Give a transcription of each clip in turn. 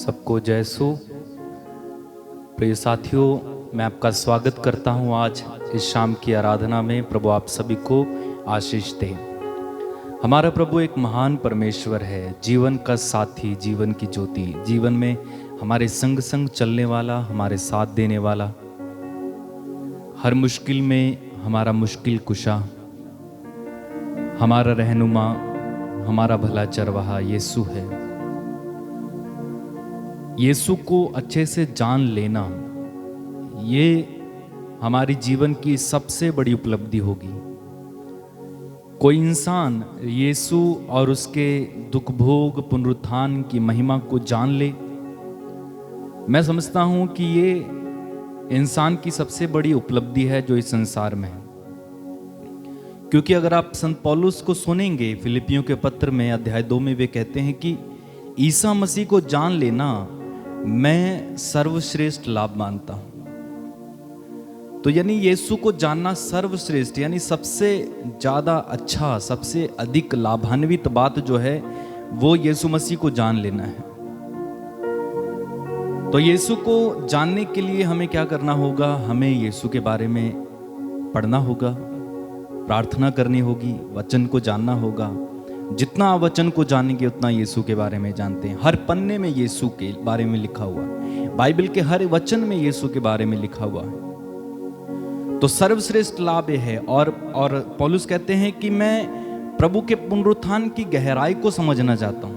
सबको जय सो। प्रिय साथियों, मैं आपका स्वागत करता हूं आज इस शाम की आराधना में। प्रभु आप सभी को आशीष दे। हमारा प्रभु एक महान परमेश्वर है, जीवन का साथी, जीवन की ज्योति, जीवन में हमारे संग संग चलने वाला, हमारे साथ देने वाला, हर मुश्किल में हमारा मुश्किल कुशा, हमारा रहनुमा, हमारा भला चरवाहा यीशु है। यीशु को अच्छे से जान लेना, ये हमारी जीवन की सबसे बड़ी उपलब्धि होगी। कोई इंसान यीशु और उसके दुख भोग पुनरुत्थान की महिमा को जान ले, मैं समझता हूं कि ये इंसान की सबसे बड़ी उपलब्धि है जो इस संसार में है। क्योंकि अगर आप संत पौलुस को सुनेंगे, फिलिपियों के पत्र में अध्याय 2 में वे कहते हैं कि ईसा मसीह को जान लेना मैं सर्वश्रेष्ठ लाभ मानता हूं। तो यानी यीशु को जानना सर्वश्रेष्ठ, यानी सबसे ज्यादा अच्छा, सबसे अधिक लाभान्वित बात जो है वो यीशु मसीह को जान लेना है। तो यीशु को जानने के लिए हमें क्या करना होगा? हमें यीशु के बारे में पढ़ना होगा, प्रार्थना करनी होगी, वचन को जानना होगा। जितना आप वचन को जानेंगे उतना यीशु के बारे में जानते हैं। हर पन्ने में यीशु के बारे में लिखा हुआ है, बाइबल के हर वचन में यीशु के बारे में लिखा हुआ है। तो सर्वश्रेष्ठ लाभ यह है। और पौलुस कहते हैं कि मैं प्रभु के पुनरुत्थान की गहराई को समझना चाहता हूं,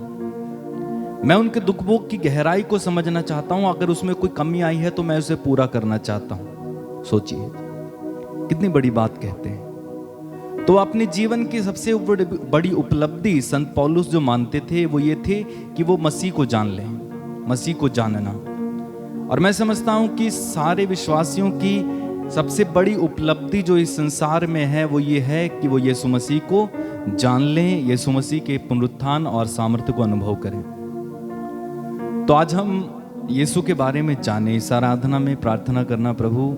मैं उनके दुख भोग की गहराई को समझना चाहता हूं। अगर उसमें कोई कमी आई है तो मैं उसे पूरा करना चाहता हूं। सोचिए कितनी बड़ी बात कहते हैं। तो अपने जीवन की सबसे बड़ी उपलब्धि संत पौलुस जो मानते थे वो ये थे कि वो मसीह को जान लें, मसीह को जानना। और मैं समझता हूं कि सारे विश्वासियों की सबसे बड़ी उपलब्धि जो इस संसार में है वो ये है कि वो यीशु मसीह को जान लें, यीशु मसीह के पुनरुत्थान और सामर्थ्य को अनुभव करें। तो आज हम यीशु के बारे में जाने। इस आराधना में प्रार्थना करना, प्रभु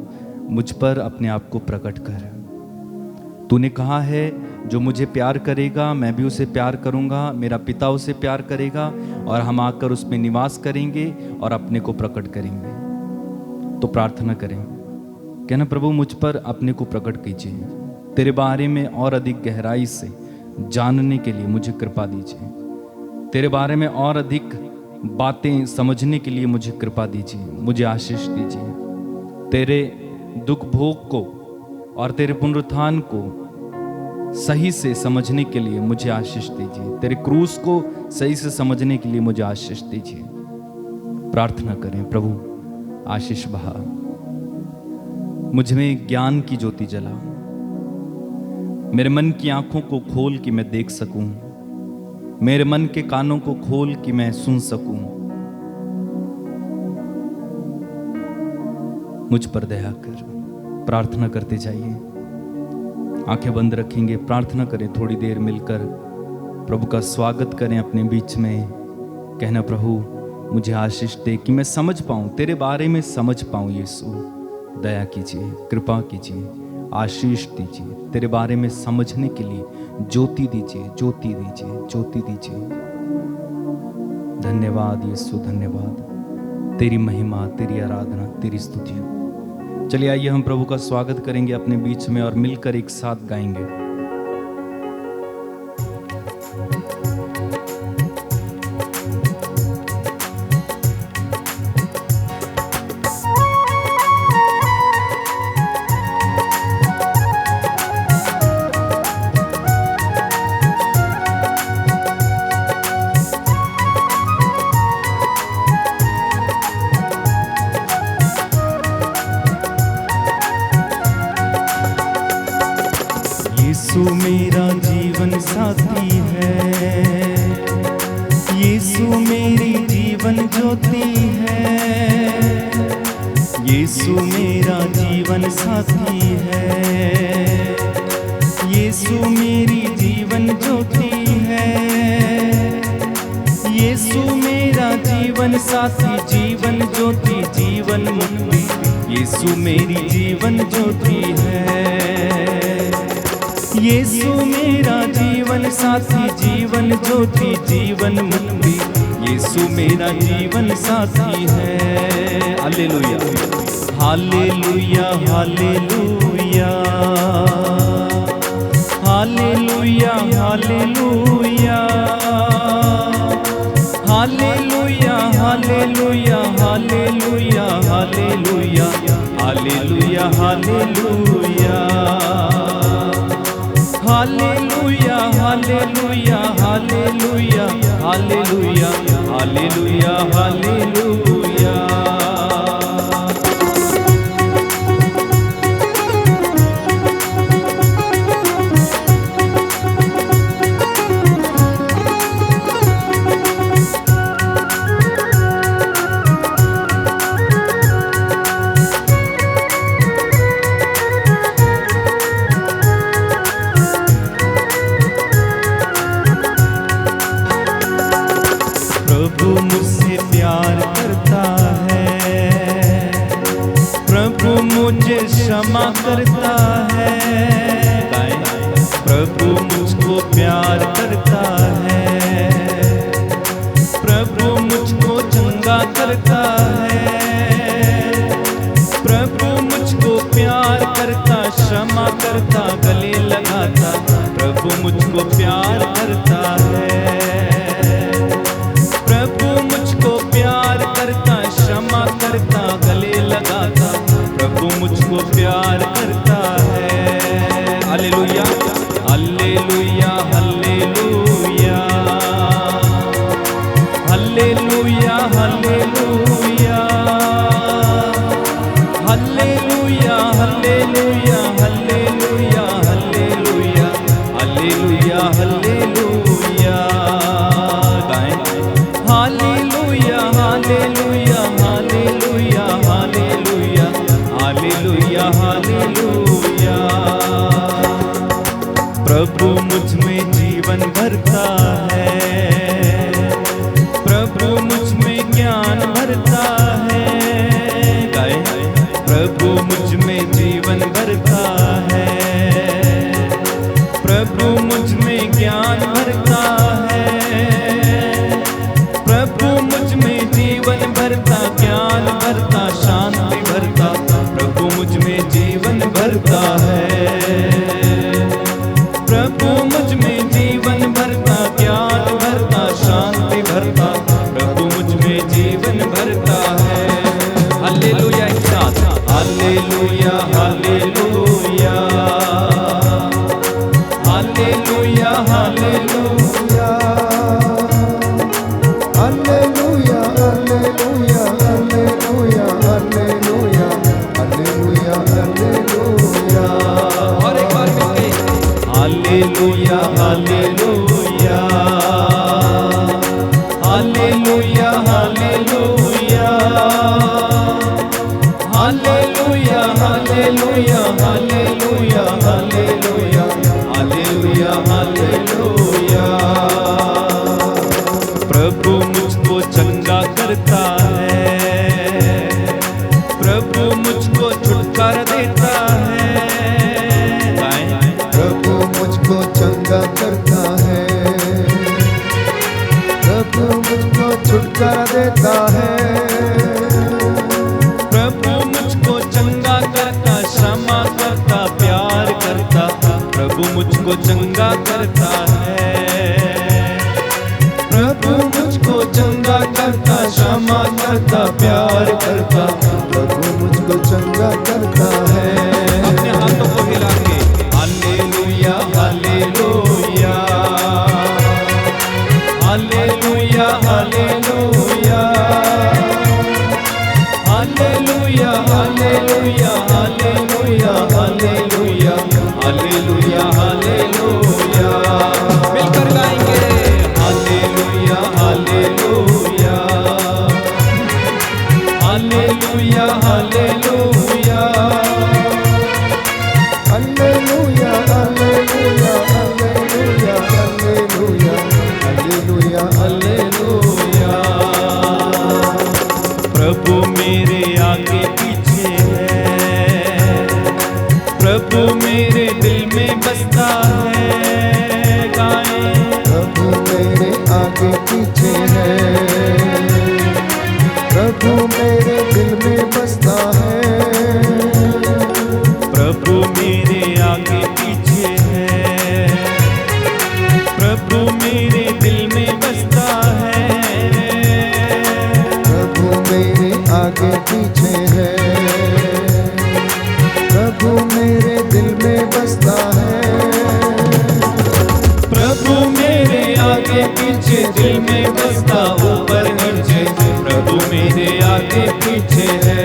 मुझ पर अपने आप को प्रकट कर। तूने कहा है जो मुझे प्यार करेगा मैं भी उसे प्यार करूंगा, मेरा पिता उसे प्यार करेगा और हम आकर उसमें निवास करेंगे और अपने को प्रकट करेंगे। तो प्रार्थना करें, कहना प्रभु मुझ पर अपने को प्रकट कीजिए, तेरे बारे में और अधिक गहराई से जानने के लिए मुझे कृपा दीजिए, तेरे बारे में और अधिक बातें समझने के लिए मुझे कृपा दीजिए, मुझे आशीष दीजिए। तेरे दुख भोग को और तेरे पुनरुत्थान को सही से समझने के लिए मुझे आशीष दीजिए, तेरे क्रूस को सही से समझने के लिए मुझे आशीष दीजिए। प्रार्थना करें, प्रभु आशीष बहा, मुझ में ज्ञान की ज्योति जला, मेरे मन की आंखों को खोल कि मैं देख सकूं, मेरे मन के कानों को खोल कि मैं सुन सकूं। मुझ पर दया कर। प्रार्थना करते जाइए, आंखें बंद रखेंगे, प्रार्थना करें। थोड़ी देर मिलकर प्रभु का स्वागत करें अपने बीच में। कहना प्रभु मुझे आशीष दे कि मैं समझ पाऊं, तेरे बारे में समझ पाऊं। यीशु दया कीजिए, कृपा कीजिए, आशीष दीजिए, तेरे बारे में समझने के लिए ज्योति दीजिए, ज्योति दीजिए, ज्योति दीजिए। धन्यवाद यीशु, धन्यवाद। तेरी महिमा, तेरी आराधना, तेरी स्तुति। चलिए आइए हम प्रभु का स्वागत करेंगे अपने बीच में और मिलकर एक साथ गाएंगे। यीशु मेरा जीवन साथी है, यीशु मेरी जीवन ज्योति है, यीशु मेरा जीवन साथी है, यीशु मेरी जीवन ज्योति है, यीशु मेरा जीवन साथी, जीवन ज्योति, जीवन मुक्ति, यीशु मेरी जीवन ज्योति है। यीशु मेरा जीवन साथी, जीवन ज्योति, जीवन मुक्ति, यीशु मेरा जीवन साथी है। Hallelujah hallelujah hallelujah hallelujah hallelujah hallelujah hallelujah hallelujah hallelujah hallelujah hallelujah hallelujah hallelujah hallelujah hallelujah hallelujah hallelujah. प्रभु मुझसे प्यार करता है, प्रभु मुझे क्षमा करता है। प्रभु मुझको प्यार करता है, प्रभु मुझको चंगा करता है। प्रभु मुझको प्यार करता, क्षमा करता, गले लगाता। प्रभु मुझको प्यार करता है, प्रभु मुझको प्यार करता, क्षमा करता, गले लगाता। प्रभु मुझको प्यार करता है। Hallelujah hallelujah hallelujah hallelujah hallelujah hallelujah hallelujah hallelujah hallelujah hallelujah hallelujah. Hallelujah hallelujah hallelujah hallelujah hallelujah hallelujah. प्रभु मुझ में जीवन भरता है, प्रभु मुझ में ज्ञान भरता है। प्रभु मुझ में जीवन भरता है, प्रभु मुझ में ज्ञान भरता है। प्रभु मुझ में जीवन भरता, ज्ञान भरता, शांति भरता। प्रभु मुझ में जीवन भरता है, प्रभु मुझ में जीवन भरता, ज्ञान भरता, शांति भरता। प्रभु मुझ में जीवन भरता है। हालेलुया एक साथ, hallelujah hallelujah hallelujah hallelujah Alleluia, alleluia, alleluia, alleluia, alleluia, alleluia। और एक बार मिलके hallelujah hallelujah hallelujah hallelujah hallelujah hallelujah hallelujah hallelujah hallelujah hallelujah. प्रभु मुझको चंगा करता है, प्रभु मुझको छुटकारा देता है। प्रभु मुझको चंगा करता है, प्रभु मुझको छुटकारा देता है। प्रभु मुझको चंगा करता, क्षमा करता, प्यार करता। प्रभु मुझको चंगा करता है, प्रभु मुझको चंगा करता, क्षमा करता, प्यार करता। प्रभु मुझको चंगा करता है। अपने हाथों को हिला के hallelujah hallelujah hallelujah hallelujah hallelujah hallelujah hallelujah hallelujah hallelujah hallelujah. मिलकर गाएंगे hallelujah hallelujah hallelujah hallelujah Alleluia, alleluia, alleluia, alleluia, alleluia, hallelujah. प्रभु मेरे आगे पीछे है, प्रभु मेरे दिल में बसता है। आगे पीछे दिल में बसता ऊपर नीचे प्रभु मेरे आगे पीछे है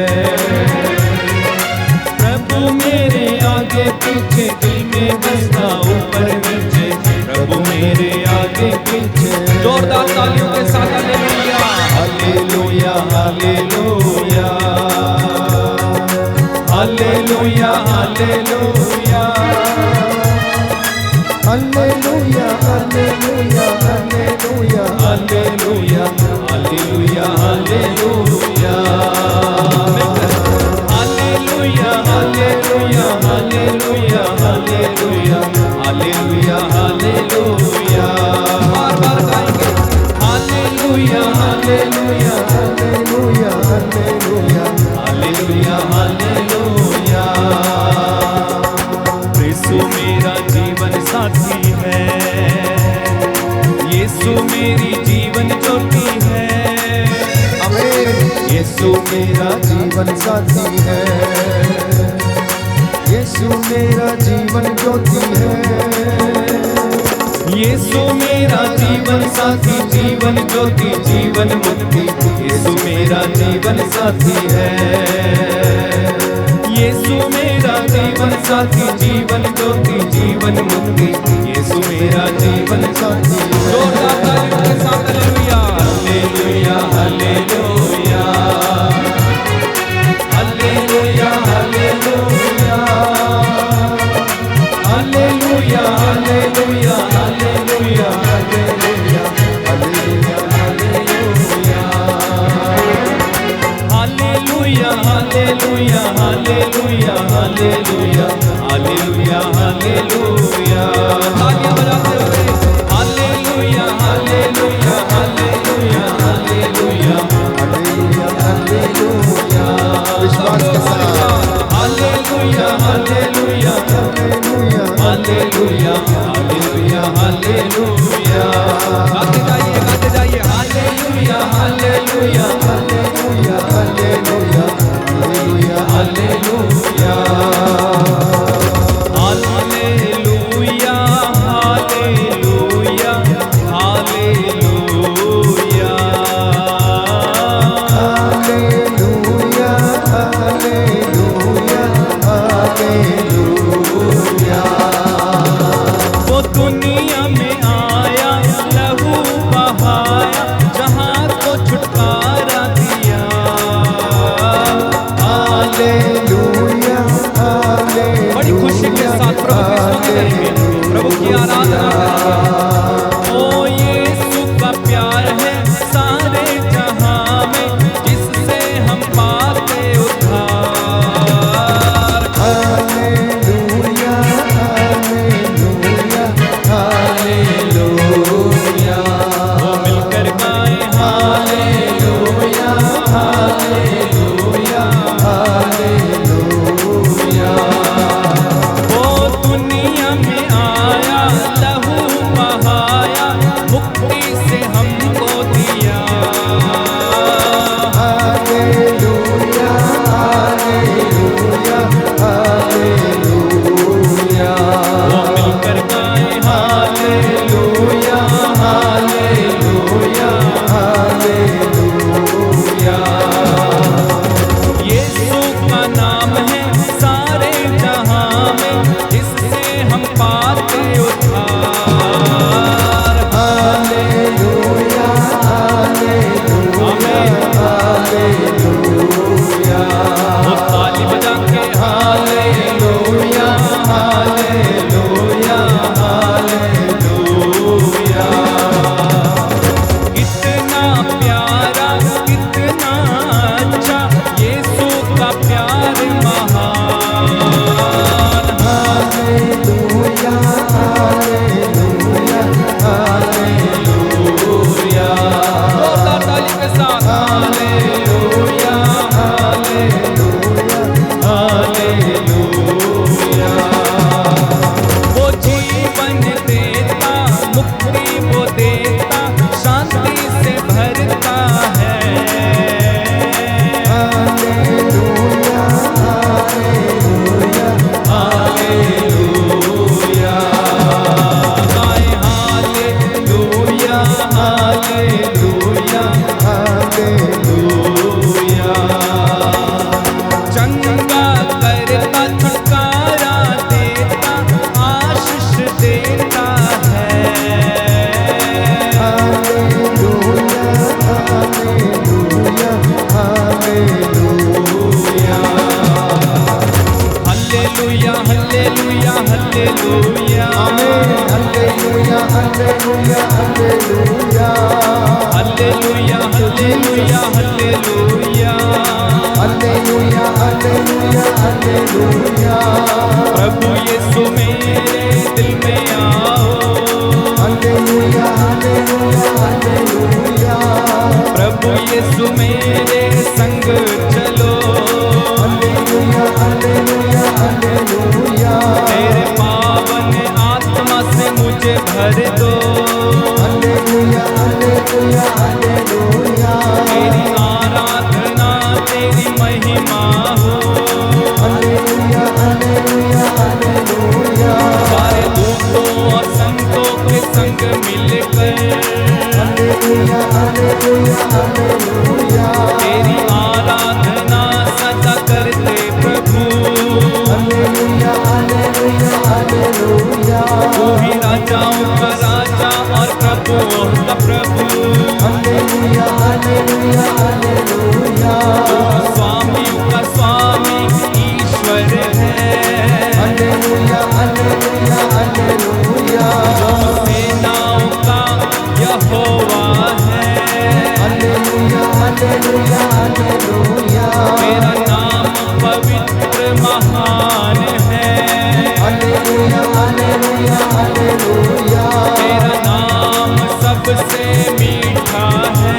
प्रभु मेरे आगे पीछे दिल में बसता ऊपर नीचे प्रभु मेरे आगे पीछे जोरदार तालियों के साथ hallelujah hallelujah hallelujah hallelujah hallelujah hallelujah hallelujah hallelujah hallelujah hallelujah hallelujah hallelujah hallelujah hallelujah hallelujah hallelujah बार बार गाएंगे hallelujah hallelujah hallelujah hallelujah hallelujah hallelujah यीशु मेरा जीवन साथी है यीशु मेरी जीवन ज्योति है आमीन। यीशु मेरा जीवन साथी है यीशु मेरा जीवन ज्योति है यीशु मेरा जीवन साथी जीवन ज्योति जीवन मुक्ति यीशु मेरा जीवन साथी है यीशु मेरा जीवन साथी जीवन ज्योति जीवन मुक्ति यीशु मेरा जीवन साथी जोरदार तालियों के साथ hallelujah hallelujah hallelujah hallelujah hallelujah hallelujah hallelujah hallelujah hallelujah hallelujah hallelujah hallelujah hallelujah hallelujah hallelujah तालियां बजाते हुए hallelujah hallelujah hallelujah hallelujah hallelujah hallelujah विश्वास के साथ hallelujah hallelujah hallelujah hallelujah hallelujah hallelujah गाते जाइए hallelujah hallelujah hallelujah hallelujah hallelujah hallelujah hallelujah hallelujah hallelujah hallelujah hallelujah hallelujah वो दुनिया में आया लहू बहाया जहां को छुटकारा दिया हालेलुया हालेलुया बड़ी खुशी के साथ प्रभु की स्तुति करेंगे प्रभु की आराधना करेंगे ओ यीशु का प्यार है सारे जहां में जिससे हम पाते उद्धार हालेलुया हालेलुया हालेलुया वो मिलकर गाए हालेलुया हालेलुया हालेलुया वो दुनिया में आया लहू बहाया मुक्ति से हमको दिया हालेलुया हालेलुया हालेलुया वो मिलकर गाए हालेलुया हालेलुया हालेलुया यीशु का नाम है सारे जहां में जिससे हम पाते उद्धार hallelujah hallelujah hallelujah hallelujah hallelujah hallelujah hallelujah प्रभु यीशु मेरे दिल में आओ हालेलुया हालेलुया हालेलुया प्रभु यीशु मेरे संग चलो हालेलुया हालेलुया हालेलुया तेरे पावन आत्मा से मुझे भर दो हालेलुया हालेलुया हालेलुया तेरी आराधना तेरी महिमा हो हालेलुया हालेलुया हालेलुया सारे दूतों और संतों के संग मिलकर हालेलुया हालेलुया हालेलुया तेरी आराधना सदा करते प्रभु हालेलुया हालेलुया हालेलुया तू ही राजाओं का राजा और प्रभुओं का प्रभु हालेलुया हालेलुया हालेलुया तू स्वामियों का स्वामी ईश्वर है हालेलुया हालेलुया हालेलुया सेनाओं का यहोवा है हालेलुया हालेलुया हालेलुया तेरा नाम पवित्र महान है हालेलुया हालेलुया हालेलुया तेरा नाम सबसे मीठा है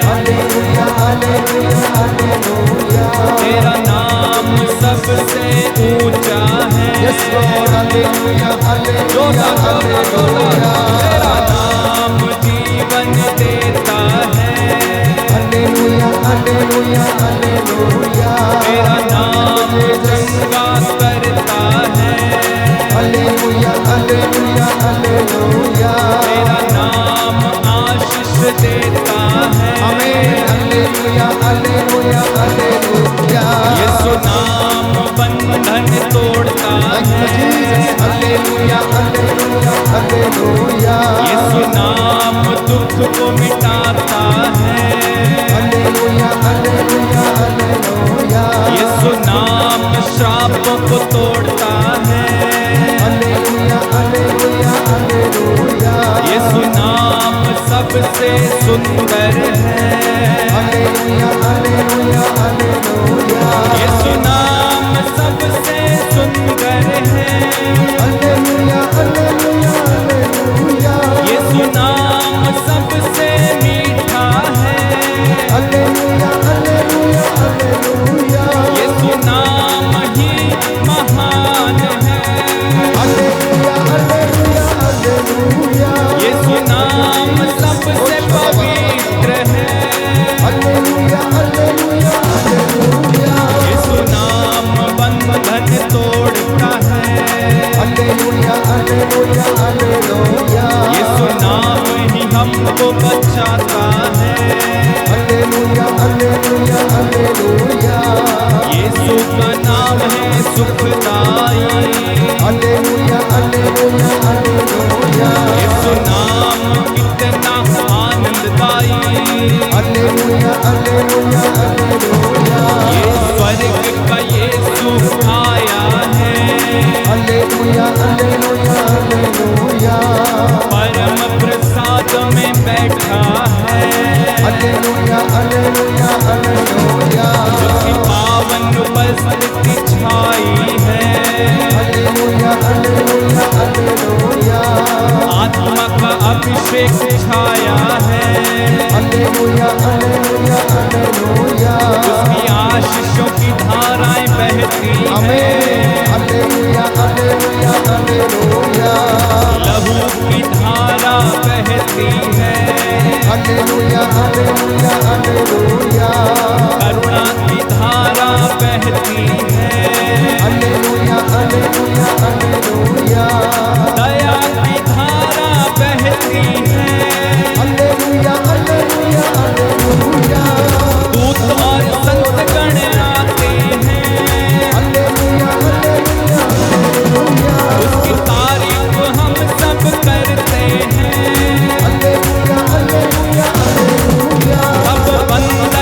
हालेलुया हालेलुया हालेलुया तेरा नाम सबसे ऊंचा है yes Lord hallelujah hallelujah hallelujah तेरा नाम जीवन देता है हालेलुया हालेलुया हालेलुया तेरा नाम चंगा करता है हालेलुया हालेलुया हालेलुया तेरा नाम आशीष देता है आमीन हालेलुया हालेलुया हालेलुया यीशु नाम बंधन तोड़ता है हालेलुया हालेलुया हालेलुया यीशु नाम दुख को मिटाता है हालेलुया हालेलुया हालेलुया यीशु नाम श्रापों को तोड़ता है हालेलुया हालेलुया हालेलुया यीशु नाम सबसे सुंदर है हालेलुया हालेलुया हालेलुया यीशु नाम सबसे सुंदर है हालेलुया हालेलुया हालेलुया यीशु नाम सबसे मीठा है हालेलुया हालेलुया हालेलुया यीशु नाम ही महान है हालेलुया हालेलुया हालेलुया यीशु नाम सबसे पवित्र है हालेलुया हालेलुया हालेलुया यीशु नाम बंधन तोड़ता है हालेलुया हालेलुया हालेलुया यीशु नाम ही हमको बचाता है हालेलुया हालेलुया हालेलुया यीशु का नाम है सुखदाई हालेलुया हालेलुया हालेलुया यीशु नाम कितना आनंददाई हालेलुया हालेलुया हालेलुया ये स्वर्ग का यीशु आया है हालेलुया हालेलुया हालेलुया परम प्रसाद में बैठा है हालेलुया हालेलुया हालेलुया उसकी पावन उपस्थिति छाई है हालेलुया हालेलुया हालेलुया आत्मा का अभिषेक छाया है हालेलुया हालेलुया हालेलुया उसकी आशीषों की धाराएं बहती हैं आमीन हालेलुया हालेलुया हालेलुया लहू की धारा बहती है हालेलुया हालेलुया हालेलुया करुणा की धारा बहती है हालेलुया हालेलुया हालेलुया दया की धारा बहती है हालेलुया हालेलुया हालेलुया दूत और संत गण आते हैं हालेलुया हालेलुया हालेलुया उसकी तारीफ हम सब करते हैं हालेलुया हालेलुया हालेलुया अब बंदा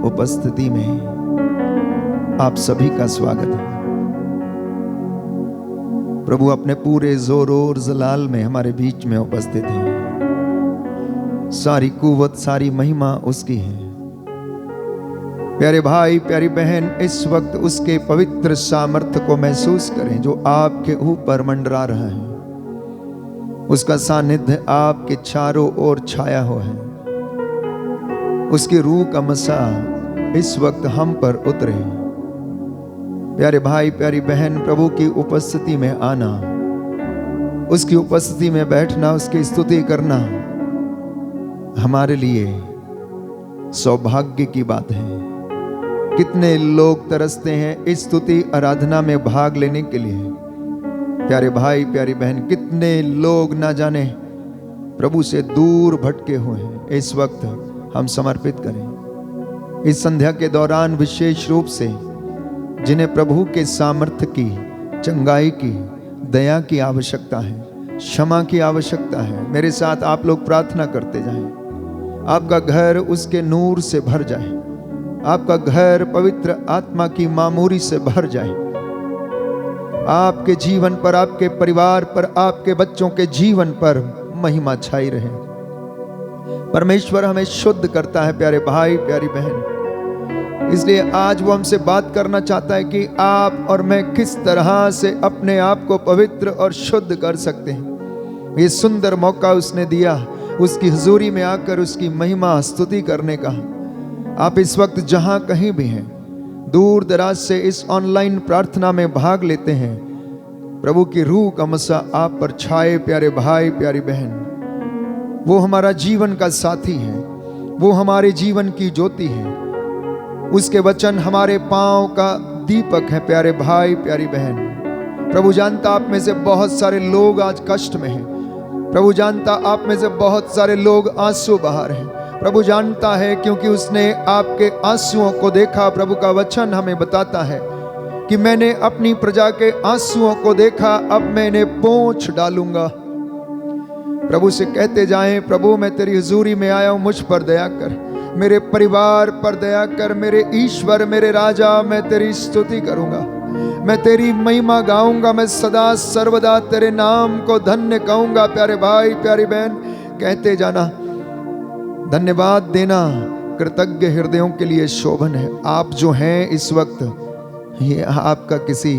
उपस्थिति में आप सभी का स्वागत है। प्रभु अपने पूरे जोर और जलाल में हमारे बीच में उपस्थित हैं। सारी कुव्वत, सारी महिमा उसकी है। प्यारे भाई, प्यारी बहन, इस वक्त उसके पवित्र सामर्थ्य को महसूस करें जो आपके ऊपर मंडरा रहा है। उसका सानिध्य आपके चारों ओर छाया हुआ है। उसकी रूह का मसा इस वक्त हम पर उतरे। प्यारे भाई, प्यारी बहन, प्रभु की उपस्थिति में आना, उसकी उपस्थिति में बैठना, उसकी स्तुति करना हमारे लिए सौभाग्य की बात है। कितने लोग तरसते हैं इस स्तुति आराधना में भाग लेने के लिए। प्यारे भाई, प्यारी बहन, कितने लोग ना जाने प्रभु से दूर भटके हुए हैं। इस वक्त हम समर्पित करें इस संध्या के दौरान विशेष रूप से जिन्हें प्रभु के सामर्थ्य की, चंगाई की, दया की आवश्यकता है, क्षमा की आवश्यकता है। मेरे साथ आप लोग प्रार्थना करते जाएं। आपका घर उसके नूर से भर जाए, आपका घर पवित्र आत्मा की मामूरी से भर जाए। आपके जीवन पर, आपके परिवार पर, आपके बच्चों के जीवन पर महिमा छाई रहे। परमेश्वर हमें शुद्ध करता है प्यारे भाई, प्यारी बहन। इसलिए आज वो हमसे बात करना चाहता है कि आप और मैं किस तरह से अपने आप को पवित्र और शुद्ध कर सकते हैं। ये सुंदर मौका उसने दिया उसकी हुजूरी में आकर उसकी महिमा स्तुति करने का। आप इस वक्त जहां कहीं भी हैं, दूर दराज से इस ऑनलाइन प्रार्थना में भाग लेते हैं, प्रभु की रूह का मसा आप पर छाए प्यारे भाई, प्यारी बहन। वो हमारा जीवन का साथी है, वो हमारे जीवन की ज्योति है। उसके वचन हमारे पांव का दीपक है प्यारे भाई, प्यारी बहन। प्रभु जानता आप में से बहुत सारे लोग आज कष्ट में हैं। प्रभु जानता आप में से बहुत सारे लोग आंसू बहा रहे हैं। प्रभु जानता है क्योंकि उसने आपके आंसुओं को देखा। प्रभु का वचन हमें बताता है कि मैंने अपनी प्रजा के आंसुओं को देखा, अब मैं इन्हें पोंछ डालूंगा। प्रभु से कहते जाएं, प्रभु मैं तेरी हुजूरी में आया हूं, मुझ पर दया कर, मेरे परिवार पर दया कर। मेरे ईश्वर, मेरे राजा, मैं तेरी स्तुति करूंगा, मैं तेरी महिमा गाऊंगा, मैं सदा सर्वदा तेरे नाम को धन्य कहूंगा। प्यारे भाई, प्यारी बहन, कहते जाना, धन्यवाद देना कृतज्ञ हृदयों के लिए शोभन है। आप जो हैं इस वक्त, ये आपका किसी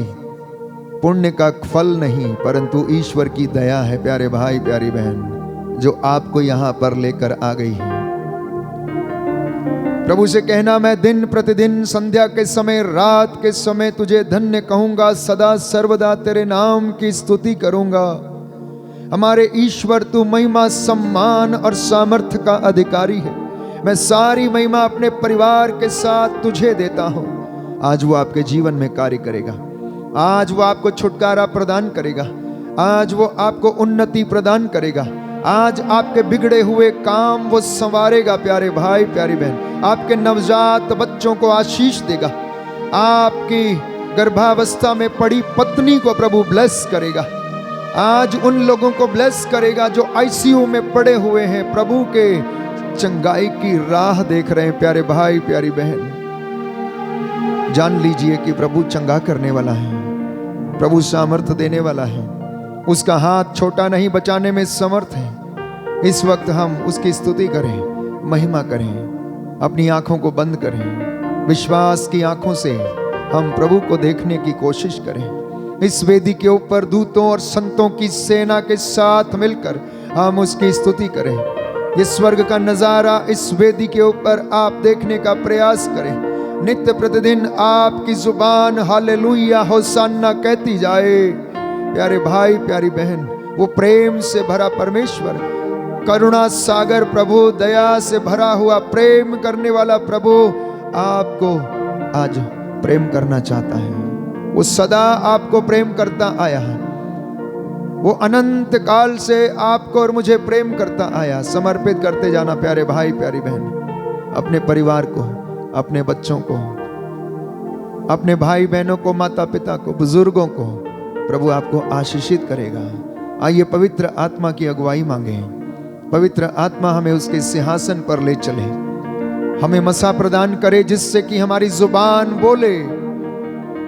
पुण्य का फल नहीं, परंतु ईश्वर की दया है प्यारे भाई, प्यारी बहन, जो आपको यहां पर लेकर आ गई है। प्रभु से कहना, मैं दिन प्रतिदिन संध्या के समय, रात के समय तुझे धन्य कहूंगा, सदा सर्वदा तेरे नाम की स्तुति करूंगा। हमारे ईश्वर, तू महिमा, सम्मान और सामर्थ्य का अधिकारी है। मैं सारी महिमा अपने परिवार के साथ तुझे देता हूं। आज वो आपके जीवन में कार्य करेगा। आज वो आपको छुटकारा प्रदान करेगा। आज वो आपको उन्नति प्रदान करेगा। आज आपके बिगड़े हुए काम वो संवारेगा प्यारे भाई, प्यारी बहन। आपके नवजात बच्चों को आशीष देगा। आपकी गर्भावस्था में पड़ी पत्नी को प्रभु ब्लेस करेगा। आज उन लोगों को ब्लेस करेगा जो आईसीयू में पड़े हुए हैं, प्रभु के चंगाई की राह देख रहे हैं प्यारे भाई, प्यारी बहन। जान लीजिए कि प्रभु चंगा करने वाला है, प्रभु सामर्थ्य देने वाला है। उसका हाथ छोटा नहीं, बचाने में समर्थ है। इस वक्त हम उसकी स्तुति करें, महिमा करें, अपनी आंखों को बंद करें, विश्वास की आंखों से हम प्रभु को देखने की कोशिश करें। इस वेदी के ऊपर दूतों और संतों की सेना के साथ मिलकर हम उसकी स्तुति करें। ये स्वर्ग का नजारा इस वेदी के ऊपर आप देखने का प्रयास करें। नित्य प्रतिदिन आपकी जुबान हालेलुया, होसाना कहती जाए। प्यारे भाई, प्यारी बहन, वो प्रेम से भरा परमेश्वर, करुणा सागर प्रभु, दया से भरा हुआ प्रेम करने वाला प्रभु आपको आज प्रेम करना चाहता है। वो सदा आपको प्रेम करता आया है। वो अनंत काल से आपको और मुझे प्रेम करता आया। समर्पित करते जाना प्यारे भाई, प्यारी बहन, अपने परिवार को, अपने बच्चों को, अपने भाई बहनों को, माता पिता को, बुजुर्गों को प्रभु आपको आशीषित करेगा। आइए पवित्र आत्मा की अगुवाई मांगे। पवित्र आत्मा हमें उसके सिंहासन पर ले चले। हमें मसा प्रदान करे जिससे कि हमारी जुबान बोले,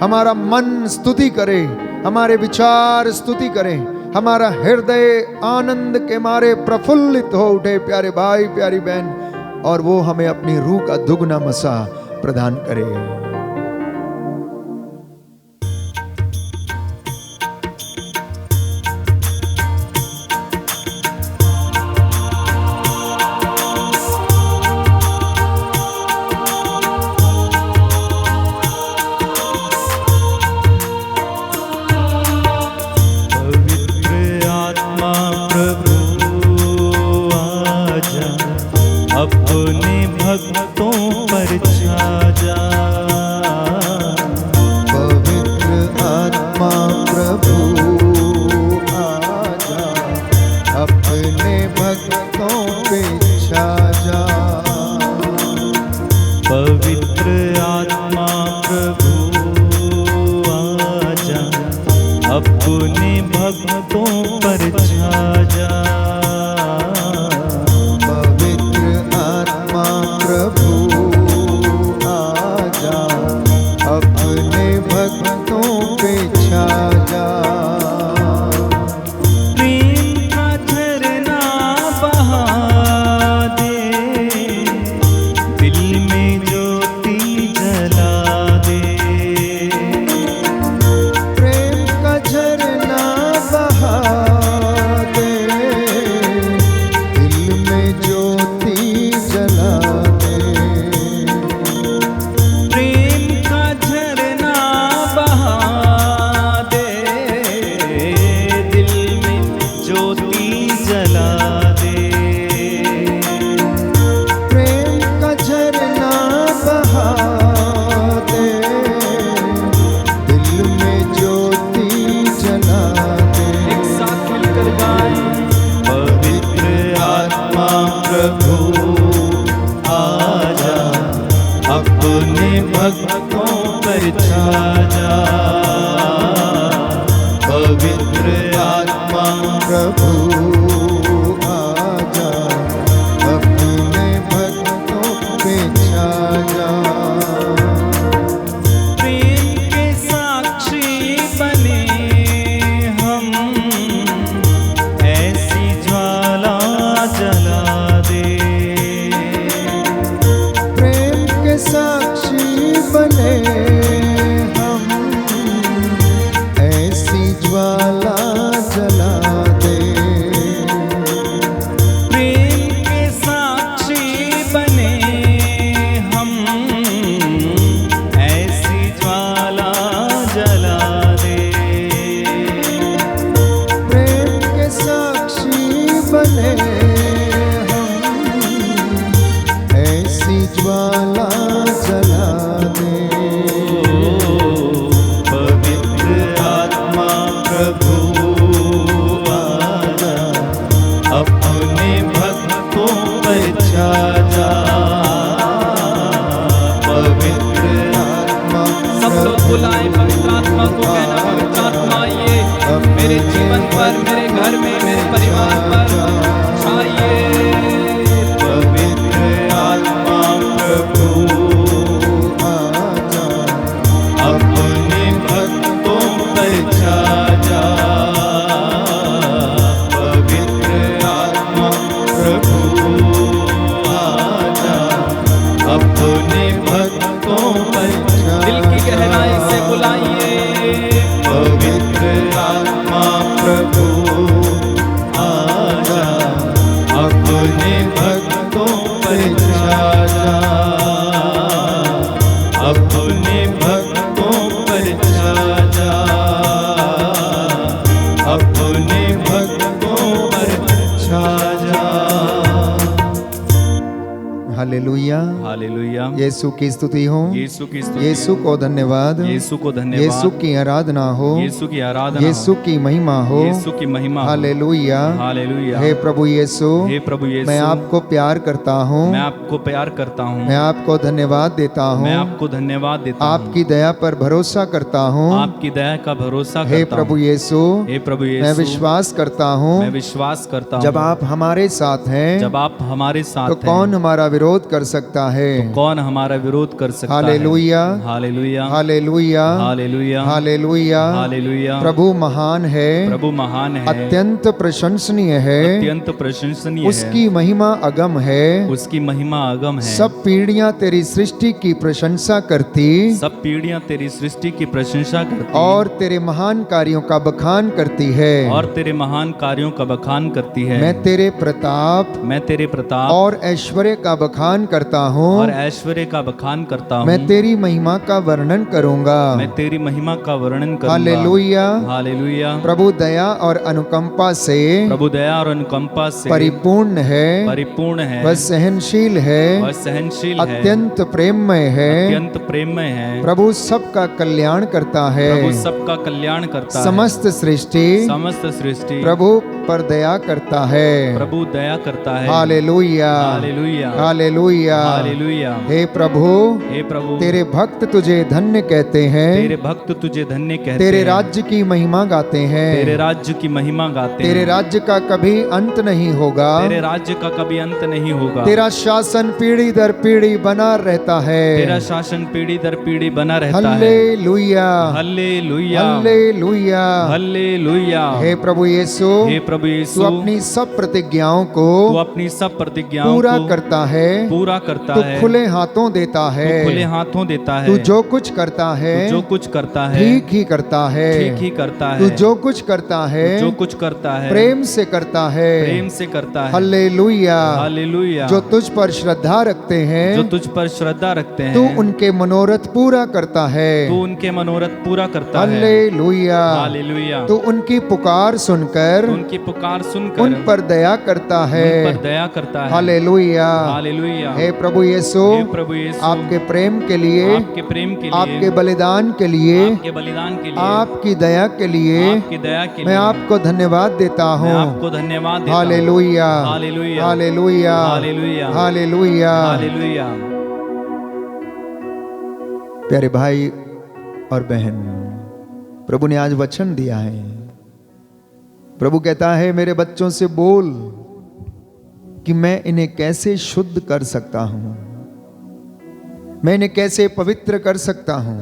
हमारा मन स्तुति करे, हमारे विचार स्तुति करें, हमारा हृदय आनंद के मारे प्रफुल्लित हो उठे प्यारे भाई प्यारी बहन, और वो हमें अपनी रूह का दुगना मसा प्रदान करे। अपने भक्तों पर छा जा। पवित्र आत्मा प्रभु आजा, अपने भक्तों पे छा जा। पवित्र आत्मा प्रभु आजा, अपने भक्तों पर छा जा। प्रभु आजा, अपने भक्तों पे छा जा। प्रेम का झरना बहा दे, दिल में ज्योति जला दे। प्रेम का झरना बहा दे, दिल में ज्योति जला दे। भक्तों पर छा जा। पवित्र आत्मा प्रभु आजा, अपने भक्तों पे छा जा। प्रेम के साक्षी बने हम, ऐसी ज्वाला जला दे। प्रेम के साक्षी बने हम, ऐसी ज्वाला जला दे। प्रेम के साक्षी बने हम, ऐसी ज्वाला जला दे। प्रेम के साक्षी बने हम, ऐसी ज्वाला जला दे। पवित्र आत्मा प्रभु आजा, अपने भक्तों पर छा जा। पवित्र आत्मा सब लोग बुलाएं पवित्र आत्मा को, कहना पवित्र आत्मा ये मेरे जीवन पर, मेरे घर में, मेरे परिवार पर छाइए। पवित्र आत्मा प्रभु आजा, अपने भक्तों पर छा जा। पवित्र आत्मा प्रभु आजा, अपने भक्तों पर छा। दिल की गहराई से बुलाइए। पवित्र आत्मा प्रभु आजा, अपने भक्तों पर छा जा। अपने भक्तों पर छा जा। अपने भक्तों पर छा जा। Hallelujah, hallelujah. यीशु की स्तुति हो, यीशु की स्तुति, यीशु को धन्यवाद, यीशु को धन्यवाद, यीशु की आराधना हो, यीशु की आराधना, यीशु की महिमा हो, यीशु की महिमा। Hallelujah, hallelujah. हे प्रभु यीशु, हे प्रभु यीशु, मैं आपको प्यार करता हूँ, मैं आपको प्यार करता हूँ, मैं आपको धन्यवाद देता हूँ, मैं आपको धन्यवाद देता हूँ, आपकी दया पर भरोसा करता हूँ, आपकी दया का भरोसा हे करता प्रभु हूँ। यीशु, हे प्रभु यीशु, मैं विश्वास करता हूँ, मैं विश्वास करता हूँ, जब आप हमारे साथ हैं, जब आप हमारे साथ तो हैं, कौन हमारा विरोध विरोध कर सकता है? कौन हमारा विरोध कर सकता है? Hallelujah, hallelujah, hallelujah, hallelujah, hallelujah. Hallelujah. प्रभु महान है, प्रभु महान है, अत्यंत प्रशंसनीय है, अत्यंत प्रशंसनीय है, उसकी महिमा अगम है, उसकी महिमा अगम है। सब पीढ़ियां तेरी सृष्टि की प्रशंसा करती सब पीढ़ियां तेरी सृष्टि की प्रशंसा करती और तेरे महान कार्यों का बखान करती है। और तेरे महान कार्यों का बखान करती है। मैं तेरे प्रताप मैं तेरे प्रताप और ऐश्वर्य का बखान करता हूँ। और ऐश्वर्य का बखान करता हूँ। मैं तेरी महिमा का वर्णन करूंगा। मैं तेरी महिमा का वर्णन करूंगा। Hallelujah, hallelujah. प्रभु दया और अनुकंपा से प्रभु दया और अनुकंपा से परिपूर्ण है, परिपूर्ण है, वह सहनशील है, वह सहनशील है, अत्यंत प्रेममय है, अत्यंत प्रेममय है। प्रभु सबका कल्याण करता है, प्रभु सबका कल्याण करता है। समस्त सृष्टि समस्त सृष्टि प्रभु पर दया करता है। प्रभु दया करता है। Hallelujah, hallelujah, hallelujah, hallelujah. हे प्रभु, हे प्रभु, तेरे भक्त तुझे धन्य कहते हैं, तेरे भक्त तुझे धन्य कहते तेरे हैं। राज्य की महिमा गाते हैं, तेरे राज्य की महिमा गाते हैं। तेरे राज्य का कभी अंत नहीं होगा, तेरे राज्य का कभी अंत नहीं होगा। तेरा शासन पीढ़ी दर पीढ़ी बना रहता है। तेरा शासन पीढ़ी दर पीढ़ी बना रहता है। Hallelujah, hallelujah, hallelujah, hallelujah. हे प्रभु यीशु, हे प्रभु तू यीशु, अपनी सब प्रतिज्ञाओं को तू अपनी सब प्रतिज्ञाओं पूरा को करता है, पूरा करता तू है। खुले हाथों देता है, तू खुले हाथों देता है। तू जो कुछ करता है तू जो कुछ करता है ठीक ही करता है, ठीक ही करता है। तू जो कुछ करता है तू जो कुछ करता है प्रेम से करता है। प्रेम से करता है। Hallelujah, hallelujah. जो तुझ पर श्रद्धा रखते हैं जो तुझ पर श्रद्धा रखते हैं तू उनके मनोरथ पूरा करता है। तू उनके मनोरथ पूरा करता है। Hallelujah, hallelujah. तू उनकी पुकार सुनकर उनकी पुकार सुनकर उन पर दया करता है। उन पर दया करता है। Hallelujah, hallelujah. हे प्रभु यीशु, हे प्रभु यीशु, आपके प्रेम के लिए, आपके प्रेम के लिए, आपके बलिदान के लिए, आपके बलिदान के लिए, आपकी दया के लिए आपकी दया के मैं लिए आपको धन्यवाद देता मैं हूँ। आपको धन्यवाद देता हूँ। Hallelujah, hallelujah, hallelujah, hallelujah, hallelujah. Hallelujah. प्यारे भाई और बहन, प्रभु ने आज वचन दिया है। प्रभु कहता है मेरे बच्चों से बोल कि मैं इन्हें कैसे शुद्ध कर सकता हूं, मैं इन्हें कैसे पवित्र कर सकता हूं।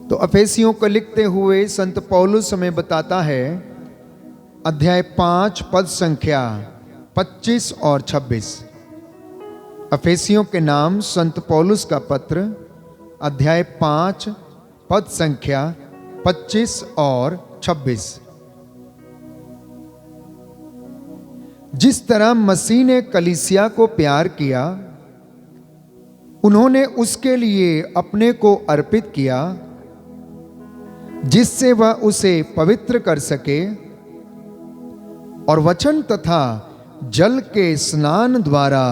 तो अफेसियों को लिखते हुए संत पौलुस हमें बताता है, अध्याय 5 पद संख्या 25 और 26। अफेसियों के नाम संत पौलुस का पत्र, अध्याय 5 पद संख्या 25 और 26। जिस तरह मसीह ने कलीसिया को प्यार किया, उन्होंने उसके लिए अपने को अर्पित किया, जिससे वह उसे पवित्र कर सके और वचन तथा जल के स्नान द्वारा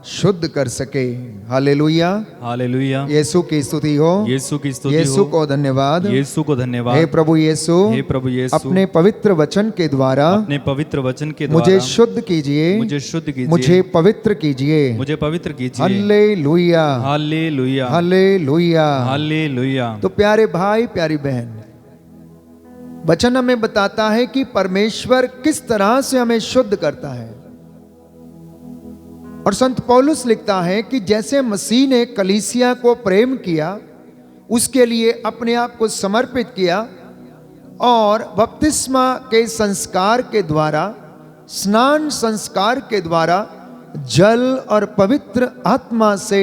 शुद्ध कर सके। Hallelujah, hallelujah. यीशु की स्तुति हो, यीशु की स्तुति यीशु हो। को धन्यवाद, यीशु को धन्यवाद। हे प्रभु यीशु, हे प्रभु यीशु, अपने पवित्र वचन के द्वारा अपने पवित्र वचन के द्वारा मुझे शुद्ध कीजिए, मुझे शुद्ध कीजिए, मुझे पवित्र कीजिए। मुझे पवित्र कीजिए। Hallelujah, hallelujah, hallelujah. हालेलुया। तो प्यारे भाई प्यारी बहन, वचन हमें बताता है कि परमेश्वर किस तरह से हमें शुद्ध करता है। और संत पौलुस लिखता है कि जैसे मसीह ने कलीसिया को प्रेम किया, उसके लिए अपने आप को समर्पित किया और बपतिस्मा के संस्कार के द्वारा, स्नान संस्कार के द्वारा, जल और पवित्र आत्मा से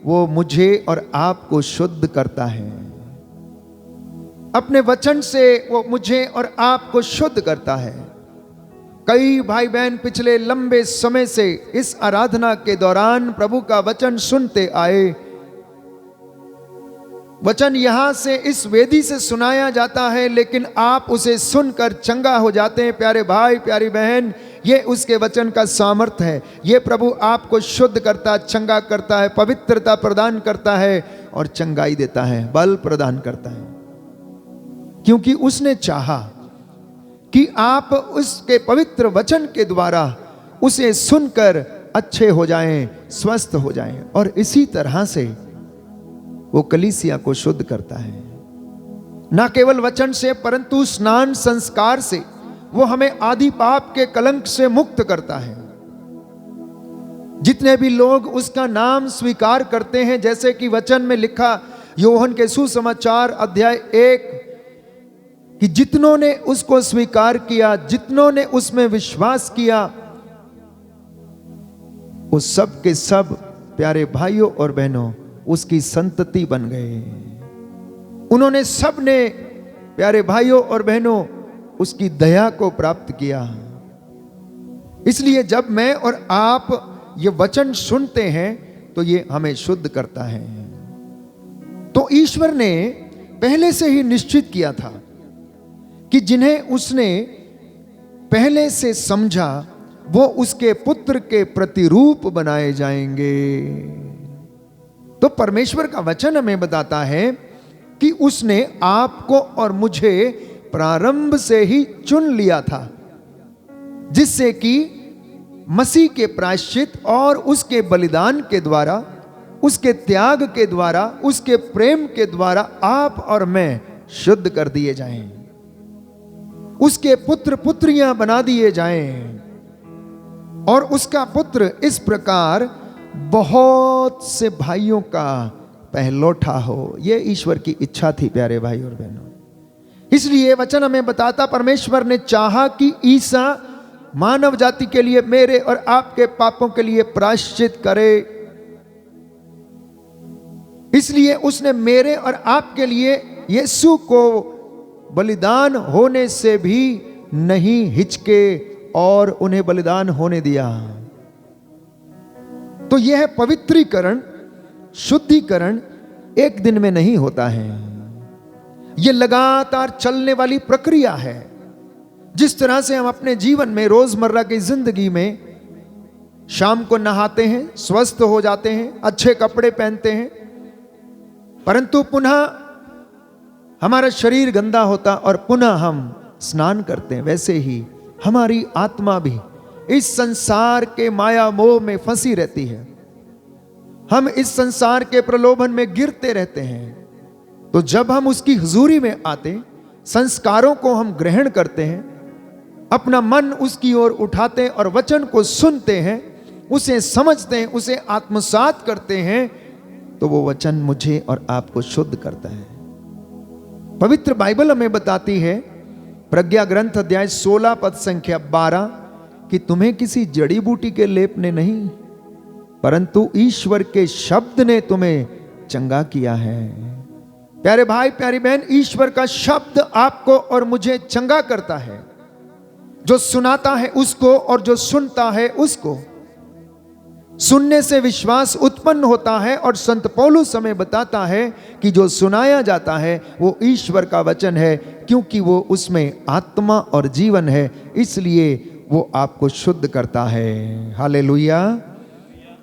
वो मुझे और आपको शुद्ध करता है। अपने वचन से वो मुझे और आपको शुद्ध करता है। कई भाई बहन पिछले लंबे समय से इस आराधना के दौरान प्रभु का वचन सुनते आए। वचन यहां से इस वेदी से सुनाया जाता है, लेकिन आप उसे सुनकर चंगा हो जाते हैं। प्यारे भाई प्यारी बहन, ये उसके वचन का सामर्थ्य है। ये प्रभु आपको शुद्ध करता, चंगा करता है, पवित्रता प्रदान करता है और चंगाई देता है, बल प्रदान करता है, क्योंकि उसने चाहा कि आप उसके पवित्र वचन के द्वारा उसे सुनकर अच्छे हो जाएं, स्वस्थ हो जाएं। और इसी तरह से वो कलीसिया को शुद्ध करता है, ना केवल वचन से परंतु स्नान संस्कार से वो हमें आदि पाप के कलंक से मुक्त करता है। जितने भी लोग उसका नाम स्वीकार करते हैं, जैसे कि वचन में लिखा यूहन्ना के सुसमाचार अध्याय 1 कि जितनों ने उसको स्वीकार किया, जितनों ने उसमें विश्वास किया, वो सब के सब प्यारे भाइयों और बहनों उसकी संतति बन गए। उन्होंने सब ने प्यारे भाइयों और बहनों उसकी दया को प्राप्त किया। इसलिए जब मैं और आप ये वचन सुनते हैं तो ये हमें शुद्ध करता है। तो ईश्वर ने पहले से ही निश्चित किया था कि जिन्हें उसने पहले से समझा वो उसके पुत्र के प्रतिरूप बनाए जाएंगे। तो परमेश्वर का वचन हमें बताता है कि उसने आपको और मुझे प्रारंभ से ही चुन लिया था, जिससे कि मसीह के प्रायश्चित और उसके बलिदान के द्वारा, उसके त्याग के द्वारा, उसके प्रेम के द्वारा आप और मैं शुद्ध कर दिए जाएं, उसके पुत्र पुत्रियां बना दिए जाएं और उसका पुत्र इस प्रकार बहुत से भाइयों का पहलौठा हो। यह ईश्वर की इच्छा थी प्यारे भाई और बहनों। इसलिए वचन हमें बताता, परमेश्वर ने चाहा कि ईसा मानव जाति के लिए, मेरे और आपके पापों के लिए प्रायश्चित करे। इसलिए उसने मेरे और आपके लिए यीशु को बलिदान होने से भी नहीं हिचके और उन्हें बलिदान होने दिया। तो यह पवित्रीकरण, शुद्धिकरण एक दिन में नहीं होता है। यह लगातार चलने वाली प्रक्रिया है। जिस तरह से हम अपने जीवन में, रोजमर्रा की जिंदगी में शाम को नहाते हैं, स्वस्थ हो जाते हैं, अच्छे कपड़े पहनते हैं, परंतु पुनः हमारा शरीर गंदा होता और पुनः हम स्नान करते हैं, वैसे ही हमारी आत्मा भी इस संसार के माया मोह में फंसी रहती है। हम इस संसार के प्रलोभन में गिरते रहते हैं। तो जब हम उसकी हुजूरी में आते, संस्कारों को हम ग्रहण करते हैं, अपना मन उसकी ओर उठाते हैं और वचन को सुनते हैं, उसे समझते हैं, उसे आत्मसात करते हैं, तो वो वचन मुझे और आपको शुद्ध करता है। पवित्र बाइबल हमें बताती है, प्रज्ञा ग्रंथ अध्याय 16 पद संख्या 12, कि तुम्हें किसी जड़ी बूटी के लेप ने नहीं, परंतु ईश्वर के शब्द ने तुम्हें चंगा किया है। प्यारे भाई, प्यारी बहन, ईश्वर का शब्द आपको और मुझे चंगा करता है। जो सुनाता है उसको और जो सुनता है उसको। सुनने से विश्वास उत्पन्न होता है और संत पौलुस हमें बताता है कि जो सुनाया जाता है वो ईश्वर का वचन है, क्योंकि वो उसमें आत्मा और जीवन है, इसलिए वो आपको शुद्ध करता है। हालेलुया,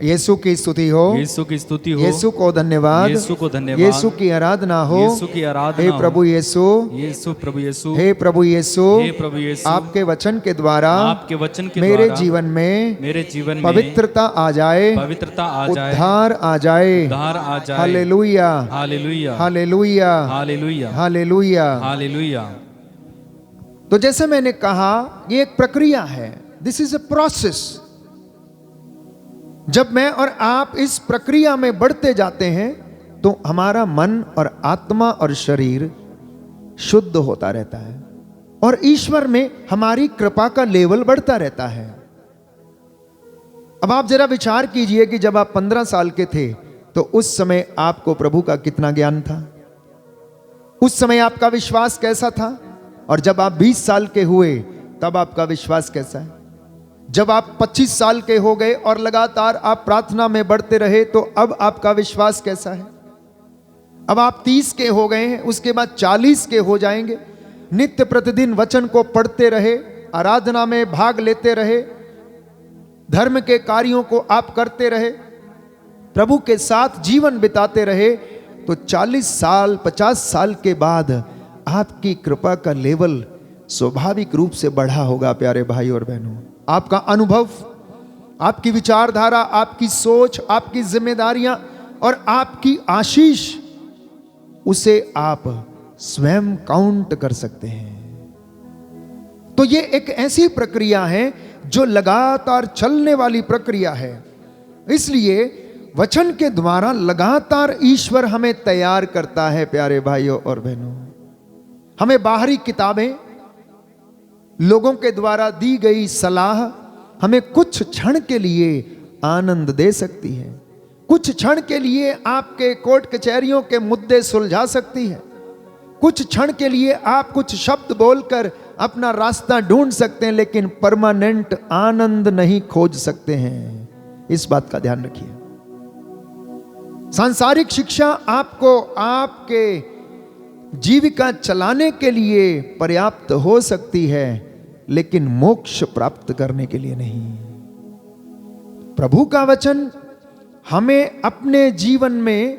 यीशु की स्तुति हो, यीशु की स्तुति हो, यीशु को धन्यवाद, यीशु को धन्यवाद, यीशु की आराधना हो, यीशु की आराधना हे हो। प्रभु यीशु, यीशु प्रभु यीशु, हे प्रभु यीशु, हे प्रभु यीशु, आपके वचन के द्वारा, आपके वचन के मेरे द्वारा जीवन में, मेरे जीवन में पवित्रता आ जाए, पवित्रता आ जाए, उद्धार आ जाए, उद्धार आ जाए। Hallelujah, hallelujah, hallelujah, hallelujah, hallelujah. Hallelujah. तो जैसे मैंने कहा, ये एक प्रक्रिया है। This is a process. जब मैं और आप इस प्रक्रिया में बढ़ते जाते हैं तो हमारा मन और आत्मा और शरीर शुद्ध होता रहता है और ईश्वर में हमारी कृपा का लेवल बढ़ता रहता है। अब आप जरा विचार कीजिए कि जब आप 15 साल के थे तो उस समय आपको प्रभु का कितना ज्ञान था, उस समय आपका विश्वास कैसा था, और जब आप 20 साल के हुए तब आपका विश्वास कैसा है। जब आप 25 साल के हो गए और लगातार आप प्रार्थना में बढ़ते रहे तो अब आपका विश्वास कैसा है। अब आप 30 के हो गए हैं, उसके बाद 40 के हो जाएंगे, नित्य प्रतिदिन वचन को पढ़ते रहे, आराधना में भाग लेते रहे, धर्म के कार्यों को आप करते रहे, प्रभु के साथ जीवन बिताते रहे, तो 40 साल 50 साल के बाद आपकी कृपा का लेवल स्वाभाविक रूप से बढ़ा होगा। प्यारे भाई और बहनों, आपका अनुभव, आपकी विचारधारा, आपकी सोच, आपकी जिम्मेदारियां और आपकी आशीष, उसे आप स्वयं काउंट कर सकते हैं। तो ये एक ऐसी प्रक्रिया है जो लगातार चलने वाली प्रक्रिया है। इसलिए वचन के द्वारा लगातार ईश्वर हमें तैयार करता है प्यारे भाइयों और बहनों। हमें बाहरी किताबें, लोगों के द्वारा दी गई सलाह हमें कुछ क्षण के लिए आनंद दे सकती है, कुछ क्षण के लिए आपके कोर्ट कचहरियों के मुद्दे सुलझा सकती है, कुछ क्षण के लिए आप कुछ शब्द बोलकर अपना रास्ता ढूंढ सकते हैं, लेकिन परमानेंट आनंद नहीं खोज सकते हैं। इस बात का ध्यान रखिए। सांसारिक शिक्षा आपको आपके जीविका चलाने के लिए पर्याप्त हो सकती है, लेकिन मोक्ष प्राप्त करने के लिए नहीं। प्रभु का वचन हमें अपने जीवन में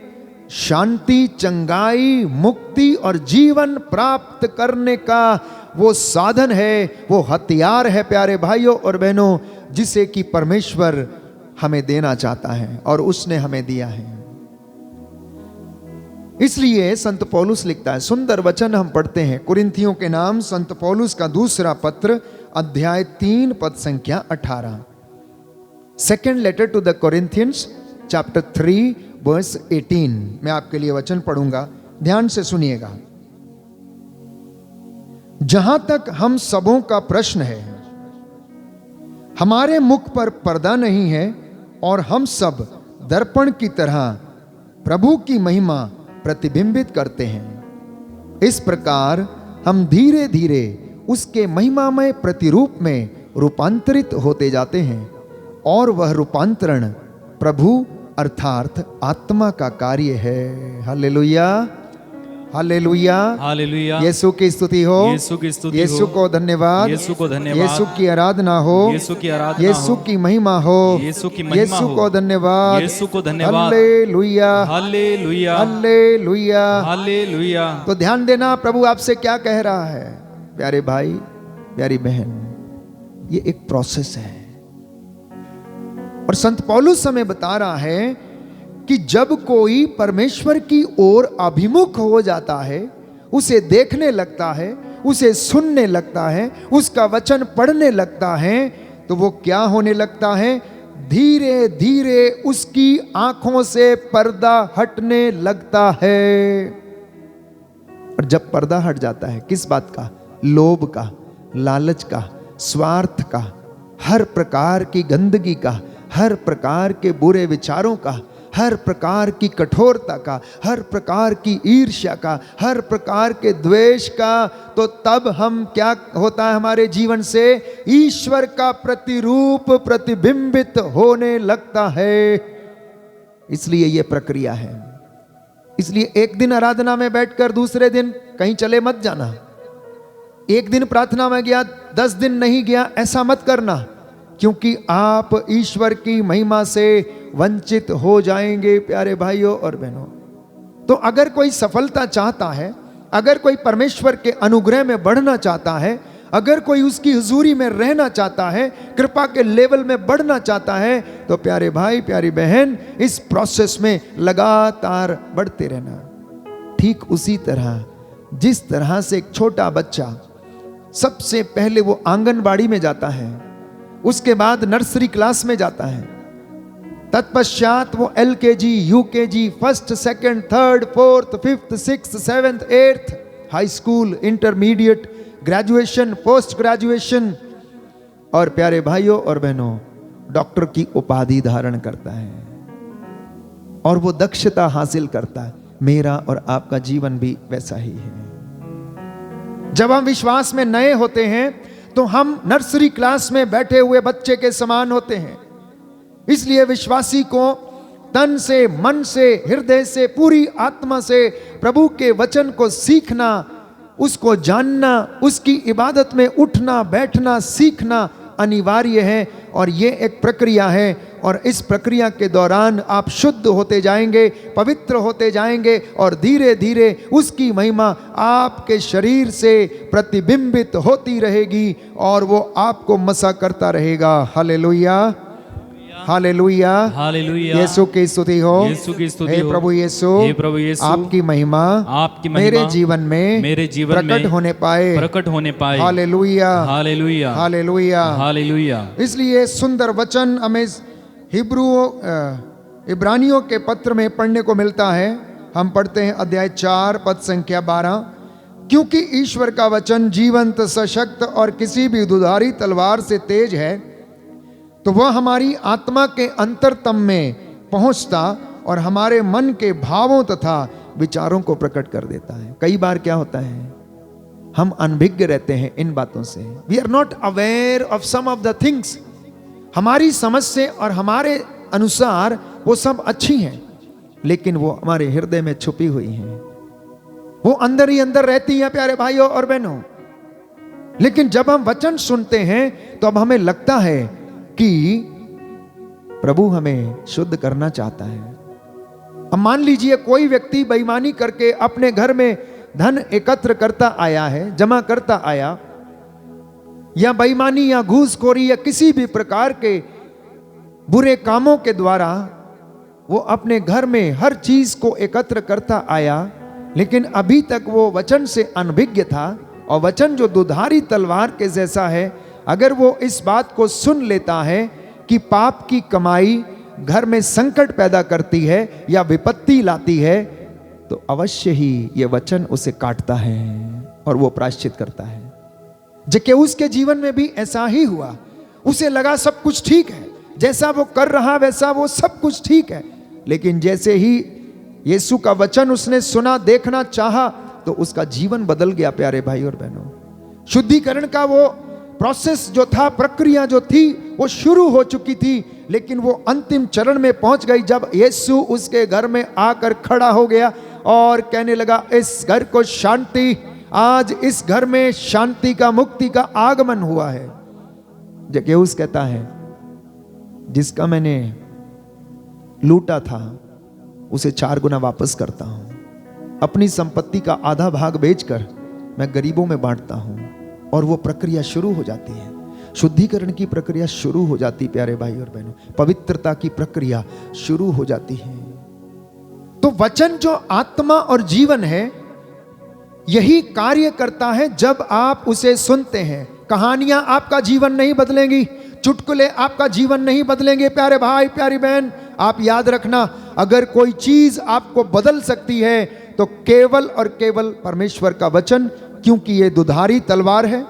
शांति, चंगाई, मुक्ति और जीवन प्राप्त करने का वो साधन है, वो हथियार है प्यारे भाइयों और बहनों, जिसे कि परमेश्वर हमें देना चाहता है और उसने हमें दिया है। इसलिए संत पौलुस लिखता है, सुंदर वचन हम पढ़ते हैं कुरिन्थियों के नाम संत पौलुस का दूसरा पत्र, अध्याय 3 पद संख्या 18। Second letter to the Corinthians chapter 3 verse 18। मैं आपके लिए वचन पढ़ूंगा, ध्यान से सुनिएगा। जहां तक हम सबों का प्रश्न है, हमारे मुख पर पर्दा नहीं है और हम सब दर्पण की तरह प्रभु की महिमा प्रतिबिंबित करते हैं। इस प्रकार हम धीरे धीरे उसके महिमामय प्रतिरूप में रूपांतरित होते जाते हैं, और वह रूपांतरण प्रभु अर्थात आत्मा का कार्य है। Hallelujah, hallelujah, hallelujah. यीशु की स्तुति हो, यीशु की स्तुति हो, यीशु को धन्यवाद, यीशु को धन्यवाद, यीशु की आराधना हो, यीशु की आराधना यीशु हो, की महिमा हो, यीशु की महिमा यीशु हो, को धन्यवाद, यीशु को धन्यवाद, हालेलुया, हालेलुया, हालेलुया, हालेलुया। तो ध्यान देना, प्रभु आपसे क्या कह रहा है प्यारे भाई, प्यारी बहन। ये एक प्रोसेस है, और संत पौलुस हमें बता रहा है कि जब कोई परमेश्वर की ओर अभिमुख हो जाता है, उसे देखने लगता है, उसे सुनने लगता है, उसका वचन पढ़ने लगता है, तो वो क्या होने लगता है? धीरे धीरे उसकी आंखों से पर्दा हटने लगता है। और जब पर्दा हट जाता है, किस बात का? लोभ का, लालच का, स्वार्थ का, हर प्रकार की गंदगी का, हर प्रकार के बुरे विचारों का, हर प्रकार की कठोरता का, हर प्रकार की ईर्ष्या का, हर प्रकार के द्वेष का, तो तब हम क्या होता है हमारे जीवन से? ईश्वर का प्रतिरूप प्रतिबिंबित होने लगता है। इसलिए यह प्रक्रिया है। इसलिए एक दिन आराधना में बैठकर दूसरे दिन कहीं चले मत जाना। एक दिन प्रार्थना में गया, 10 दिन नहीं गया, ऐसा मत करना, क्योंकि आप ईश्वर की महिमा से वंचित हो जाएंगे प्यारे भाइयों और बहनों। तो अगर कोई सफलता चाहता है, अगर कोई परमेश्वर के अनुग्रह में बढ़ना चाहता है, अगर कोई उसकी हुजूरी में रहना चाहता है, कृपा के लेवल में बढ़ना चाहता है, तो प्यारे भाई, प्यारी बहन, इस प्रोसेस में लगातार बढ़ते रहना। ठीक उसी तरह जिस तरह से एक छोटा बच्चा सबसे पहले वो आंगनबाड़ी में जाता है, उसके बाद नर्सरी क्लास में जाता है, तत्पश्चात वो LKG, UKG, first, second, third, fourth, fifth, sixth, seventh, eighth, high school, intermediate, graduation, post graduation, और प्यारे भाइयों और बहनों, डॉक्टर की उपाधि धारण करता है और वो दक्षता हासिल करता है। मेरा और आपका जीवन भी वैसा ही है। जब हम विश्वास में नए होते हैं तो हम नर्सरी क्लास में बैठे हुए बच्चे के समान होते हैं। इसलिए विश्वासी को तन से, मन से, हृदय से, पूरी आत्मा से प्रभु के वचन को सीखना, उसको जानना, उसकी इबादत में उठना बैठना सीखना अनिवार्य है। और ये एक प्रक्रिया है, और इस प्रक्रिया के दौरान आप शुद्ध होते जाएंगे, पवित्र होते जाएंगे, और धीरे धीरे उसकी महिमा आपके शरीर से प्रतिबिंबित होती रहेगी और वो आपको मसा करता रहेगा। Hallelujah, hallelujah, hallelujah. यीशु की स्तुति हो, यीशु की स्तुति हे हो। प्रभु यीशु, हे प्रभु यीशु, आपकी महिमा मेरे जीवन में प्रकट होने पाए, प्रकट होने पाए। Hallelujah, hallelujah, hallelujah, hallelujah. इसलिए सुंदर वचन हमें इब्रानियों के पत्र में पढ़ने को मिलता है। हम पढ़ते हैं अध्याय 4 पद संख्या 12। क्योंकि ईश्वर का वचन जीवंत, सशक्त और किसी भी दुधारी तलवार से तेज है, तो वह हमारी आत्मा के अंतरतम में पहुंचता और हमारे मन के भावों तथा विचारों को प्रकट कर देता है। कई बार क्या होता है, हम अनभिज्ञ रहते हैं इन बातों से। We are not aware of some of the things. हमारी समझ से और हमारे अनुसार वो सब अच्छी हैं, लेकिन वो हमारे हृदय में छुपी हुई हैं, वो अंदर ही अंदर रहती हैं प्यारे भाइयों और बहनों। लेकिन जब हम वचन सुनते हैं तो अब हमें लगता है कि प्रभु हमें शुद्ध करना चाहता है। अब मान लीजिए कोई व्यक्ति बेईमानी करके अपने घर में धन एकत्र करता आया है, जमा करता आया, या बेईमानी या घूसखोरी या किसी भी प्रकार के बुरे कामों के द्वारा वो अपने घर में हर चीज को एकत्र करता आया, लेकिन अभी तक वो वचन से अनभिज्ञ था। और वचन जो दुधारी तलवार के जैसा है, अगर वो इस बात को सुन लेता है कि पाप की कमाई घर में संकट पैदा करती है या विपत्ति लाती है, तो अवश्य ही ये वचन उसे काटता है और वो प्रायश्चित करता है। जक्केऊस के जीवन में भी ऐसा ही हुआ। उसे लगा सब कुछ ठीक है, जैसा वो कर रहा वैसा वो सब कुछ ठीक है, लेकिन जैसे ही यीशु का वचन उसने सुना, देखना चाहा, तो उसका जीवन बदल गया प्यारे भाई और बहनों। शुद्धिकरण का वो प्रोसेस जो था, प्रक्रिया जो थी, वो शुरू हो चुकी थी, लेकिन वो अंतिम चरण में पहुंच गई जब यीशु उसके घर में आकर खड़ा हो गया और कहने लगा, इस घर को शांति, आज इस घर में शांति का, मुक्ति का आगमन हुआ है। जक्केऊस कहता है, जिसका मैंने लूटा था उसे 4 गुना वापस करता हूं, अपनी संपत्ति का आधा भाग बेचकर मैं गरीबों में बांटता हूं। और वो प्रक्रिया शुरू हो जाती है, शुद्धिकरण की प्रक्रिया शुरू हो जाती, प्यारे भाई और बहनों, पवित्रता की प्रक्रिया शुरू हो जाती है। तो वचन जो आत्मा और जीवन है, यही कार्य करता है जब आप उसे सुनते हैं। कहानियां आपका जीवन नहीं बदलेंगी, चुटकुले आपका जीवन नहीं बदलेंगे प्यारे भाई प्यारी बहन। आप याद रखना, अगर कोई चीज आपको बदल सकती है तो केवल और केवल परमेश्वर का वचन, क्योंकि ये दुधारी तलवार है,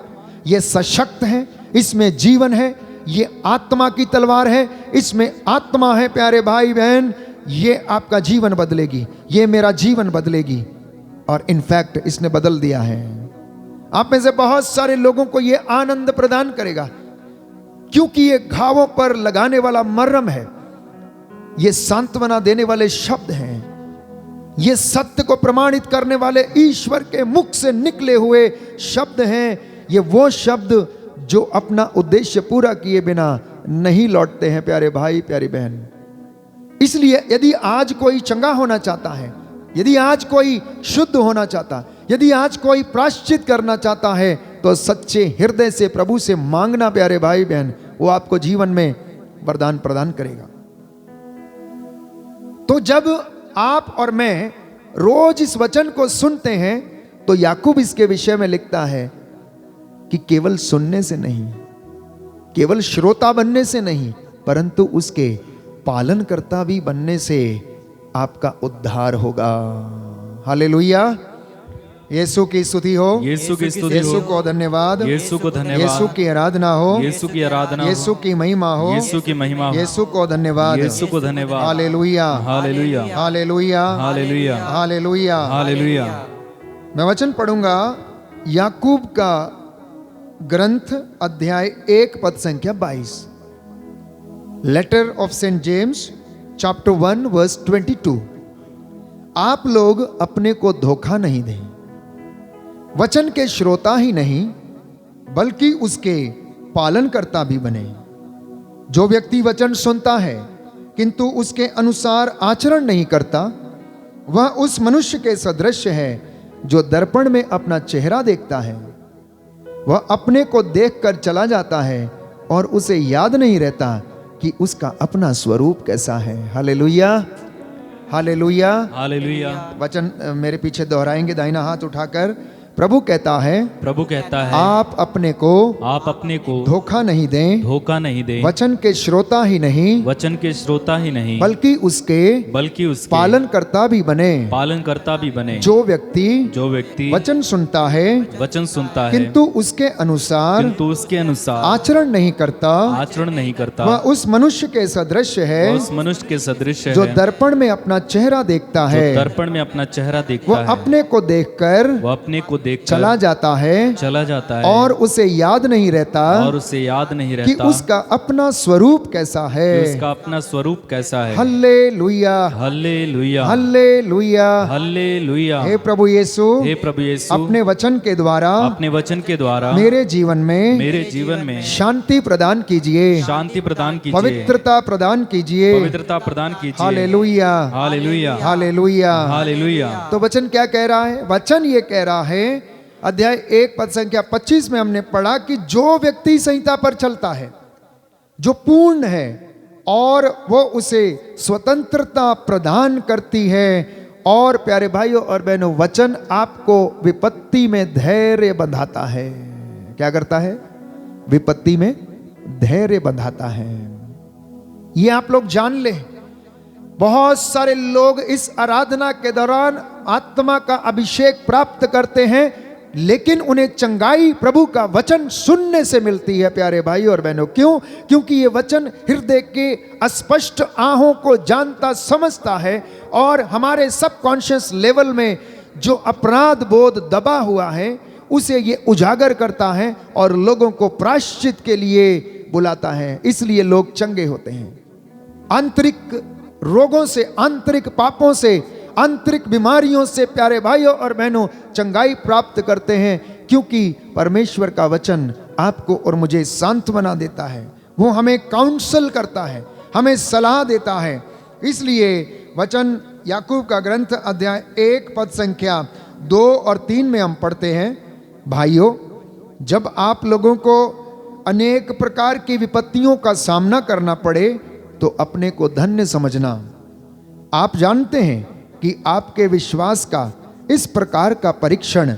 ये सशक्त है, इसमें जीवन है, ये आत्मा की तलवार है, इसमें आत्मा है प्यारे भाई बहन। ये आपका जीवन बदलेगी, ये मेरा जीवन बदलेगी, और इनफैक्ट इसने बदल दिया है। आप में से बहुत सारे लोगों को ये आनंद प्रदान करेगा, क्योंकि ये घावों पर लगाने वाला मरहम है, ये सांत्वना देने वाले शब्द हैं, ये सत्य को प्रमाणित करने वाले ईश्वर के मुख से निकले हुए शब्द हैं। ये वो शब्द जो अपना उद्देश्य पूरा किए बिना नहीं लौटते हैं प्यारे भाई प्यारी बहन। इसलिए यदि आज कोई चंगा होना चाहता है, यदि आज कोई शुद्ध होना चाहता, यदि आज कोई प्रायश्चित करना चाहता है, तो सच्चे हृदय से प्रभु से मांगना प्यारे भाई बहन, वो आपको जीवन में वरदान प्रदान करेगा। तो जब आप और मैं रोज इस वचन को सुनते हैं, तो याकूब इसके विषय में लिखता है कि केवल सुनने से नहीं, केवल श्रोता बनने से नहीं, परंतु उसके पालनकर्ता भी बनने से आपका उद्धार होगा। हालेलुया, यीशु की स्तुति हो, यीशु की स्तुति हो, यीशु को धन्यवाद, यीशु को धन्यवाद, यीशु की आराधना हो, यीशु की आराधना हो, यीशु की महिमा हो, यीशु की महिमा हो, यीशु को धन्यवाद, यीशु को धन्यवाद। Hallelujah, hallelujah, hallelujah, hallelujah, hallelujah. Hallelujah. मैं वचन पढ़ूंगा याकूब का ग्रंथ अध्याय 1 पद संख्या 22। Letter of saint James chapter 1 verse 22। आप लोग अपने को धोखा नहीं दें, वचन के श्रोता ही नहीं बल्कि उसके पालनकर्ता भी बने। जो व्यक्ति वचन सुनता है किंतु उसके अनुसार आचरण नहीं करता, वह उस मनुष्य के सदृश है जो दर्पण में अपना चेहरा देखता है। वह अपने को देखकर चला जाता है और उसे याद नहीं रहता कि उसका अपना स्वरूप कैसा है। Hallelujah, hallelujah, hallelujah. वचन मेरे पीछे दोहराएंगे दाहिना हाथ उठाकर। प्रभु कहता है आप अपने को धोखा नहीं दें, वचन के श्रोता ही नहीं बल्कि उसके पालनकर्ता भी बने। जो व्यक्ति वचन सुनता है किंतु उसके अनुसार आचरण नहीं करता वह उस मनुष्य के सदृश है जो दर्पण में अपना चेहरा देखता है। वह अपने को देखकर चला जाता है और उसे याद नहीं रहता कि उसका अपना स्वरूप कैसा है। Hallelujah, hallelujah, hallelujah, hallelujah. हे प्रभु यीशु, अपने वचन के द्वारा मेरे जीवन में शांति प्रदान कीजिए, पवित्रता प्रदान कीजिए। Hallelujah, hallelujah, hallelujah, hallelujah. तो वचन क्या कह रहा है? वचन ये कह रहा है, अध्याय 1 पद संख्या 25 में हमने पढ़ा कि जो व्यक्ति संहिता पर चलता है, जो पूर्ण है और वो उसे स्वतंत्रता प्रदान करती है। और प्यारे भाइयों और बहनों, वचन आपको विपत्ति में धैर्य बंधाता है। क्या करता है? विपत्ति में धैर्य बंधाता है। ये आप लोग जान ले, बहुत सारे लोग इस आराधना के दौरान आत्मा का अभिषेक प्राप्त करते हैं, लेकिन उन्हें चंगाई प्रभु का वचन सुनने से मिलती है। प्यारे भाई और बहनों, क्यों? क्योंकि ये वचन हृदय के अस्पष्ट आहों को जानता समझता है और हमारे सबकॉन्शियस लेवल में जो अपराध बोध दबा हुआ है उसे ये उजागर करता है और लोगों को प्रायश्चित के लिए बुलाता है। इसलिए लोग चंगे होते हैं। आंतरिक रोगों से, आंतरिक पापों से, आंतरिक बीमारियों से प्यारे भाइयों और बहनों चंगाई प्राप्त करते हैं, क्योंकि परमेश्वर का वचन आपको और मुझे सांत्वना देता है। वो हमें काउंसल करता है, हमें सलाह देता है। इसलिए वचन याकूब का ग्रंथ अध्याय 1 पद संख्या 2 और 3 में हम पढ़ते हैं, भाइयों, जब आप लोगों को अनेक प्रकार की विपत्तियों का सामना करना पड़े तो अपने को धन्य समझना। आप जानते हैं कि आपके विश्वास का इस प्रकार का परीक्षण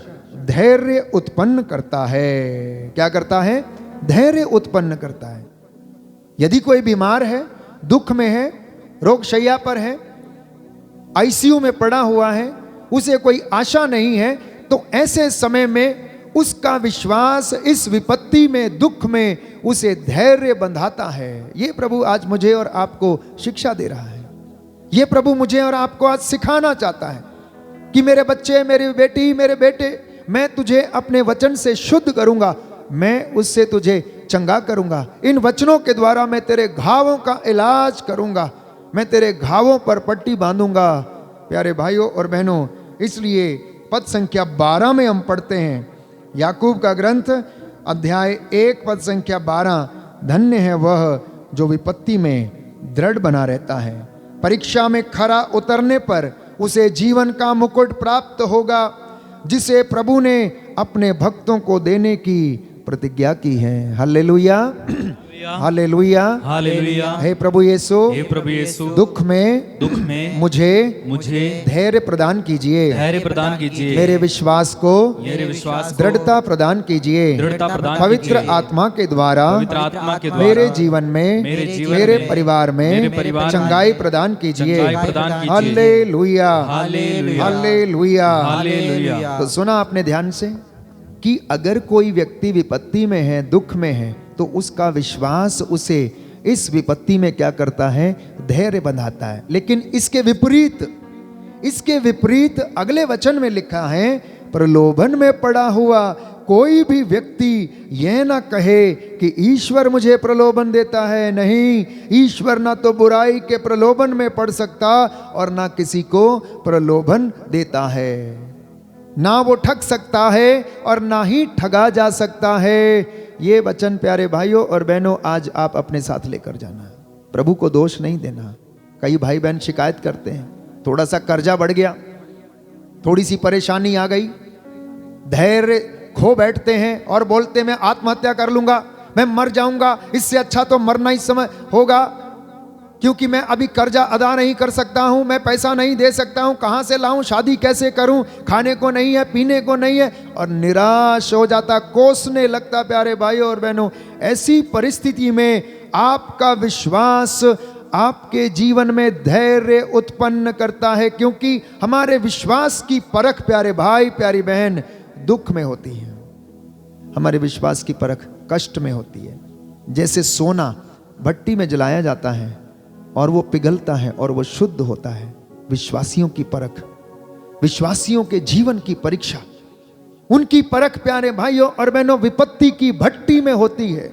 धैर्य उत्पन्न करता है। क्या करता है? धैर्य उत्पन्न करता है। यदि कोई बीमार है, दुख में है, रोगशैया पर है, आईसीयू में पड़ा हुआ है, उसे कोई आशा नहीं है, तो ऐसे समय में उसका विश्वास इस विपत्ति में, दुख में उसे धैर्य बंधाता है। ये प्रभु आज मुझे और आपको शिक्षा दे रहा है। ये प्रभु मुझे और आपको आज सिखाना चाहता है कि मेरे बच्चे, मेरी बेटी, मेरे बेटे, मैं तुझे अपने वचन से शुद्ध करूंगा, मैं उससे तुझे चंगा करूंगा। इन वचनों के द्वारा मैं तेरे घावों का इलाज करूंगा, मैं तेरे घावों पर पट्टी बांधूंगा। प्यारे भाइयों और बहनों, इसलिए पद संख्या 12 में हम पढ़ते हैं, याकूब का ग्रंथ अध्याय 1 पद संख्या 12, धन्य है वह जो विपत्ति में दृढ़ बना रहता है, परीक्षा में खरा उतरने पर उसे जीवन का मुकुट प्राप्त होगा, जिसे प्रभु ने अपने भक्तों को देने की प्रतिज्ञा की है। Hallelujah, hallelujah, hallelujah. हे प्रभु यीशु, हे प्रभु यीशु, दुख में मुझे धैर्य प्रदान कीजिए, मेरे विश्वास को दृढ़ता प्रदान कीजिए, पवित्र आत्मा के द्वारा मेरे जीवन में, मेरे परिवार में चंगाई प्रदान कीजिए। Hallelujah, hallelujah. तो सुना आपने ध्यान से कि अगर कोई व्यक्ति विपत्ति में है, दुख में है, तो उसका विश्वास उसे इस विपत्ति में क्या करता है? धैर्य बंधाता है। लेकिन इसके विपरीत अगले वचन में लिखा है, प्रलोभन में पड़ा हुआ कोई भी व्यक्ति यह ना कहे कि ईश्वर मुझे प्रलोभन देता है। नहीं, ईश्वर ना तो बुराई के प्रलोभन में पड़ सकता और ना किसी को प्रलोभन देता है, ना वो ठग सकता है और ना ही ठगा जा सकता है। ये वचन प्यारे भाइयों और बहनों आज आप अपने साथ लेकर जाना है। प्रभु को दोष नहीं देना। कई भाई बहन शिकायत करते हैं, थोड़ा सा कर्जा बढ़ गया, थोड़ी सी परेशानी आ गई, धैर्य खो बैठते हैं और बोलते मैं आत्महत्या कर लूंगा, मैं मर जाऊंगा, इससे अच्छा तो मरना ही समय होगा। क्योंकि मैं अभी कर्जा अदा नहीं कर सकता हूं, मैं पैसा नहीं दे सकता हूं, कहां से लाऊं, शादी कैसे करूं, खाने को नहीं है, पीने को नहीं है, और निराश हो जाता, कोसने लगता। प्यारे भाइयों और बहनों, ऐसी परिस्थिति में आपका विश्वास आपके जीवन में धैर्य उत्पन्न करता है, क्योंकि हमारे विश्वास की परख, प्यारे भाई प्यारी बहन, दुख में होती है। हमारे विश्वास की परख कष्ट में होती है। जैसे सोना भट्टी में जलाया जाता है और वो पिघलता है और वो शुद्ध होता है, विश्वासियों की परख, विश्वासियों के जीवन की परीक्षा, उनकी परख प्यारे भाइयों और बहनों विपत्ति की भट्टी में होती है।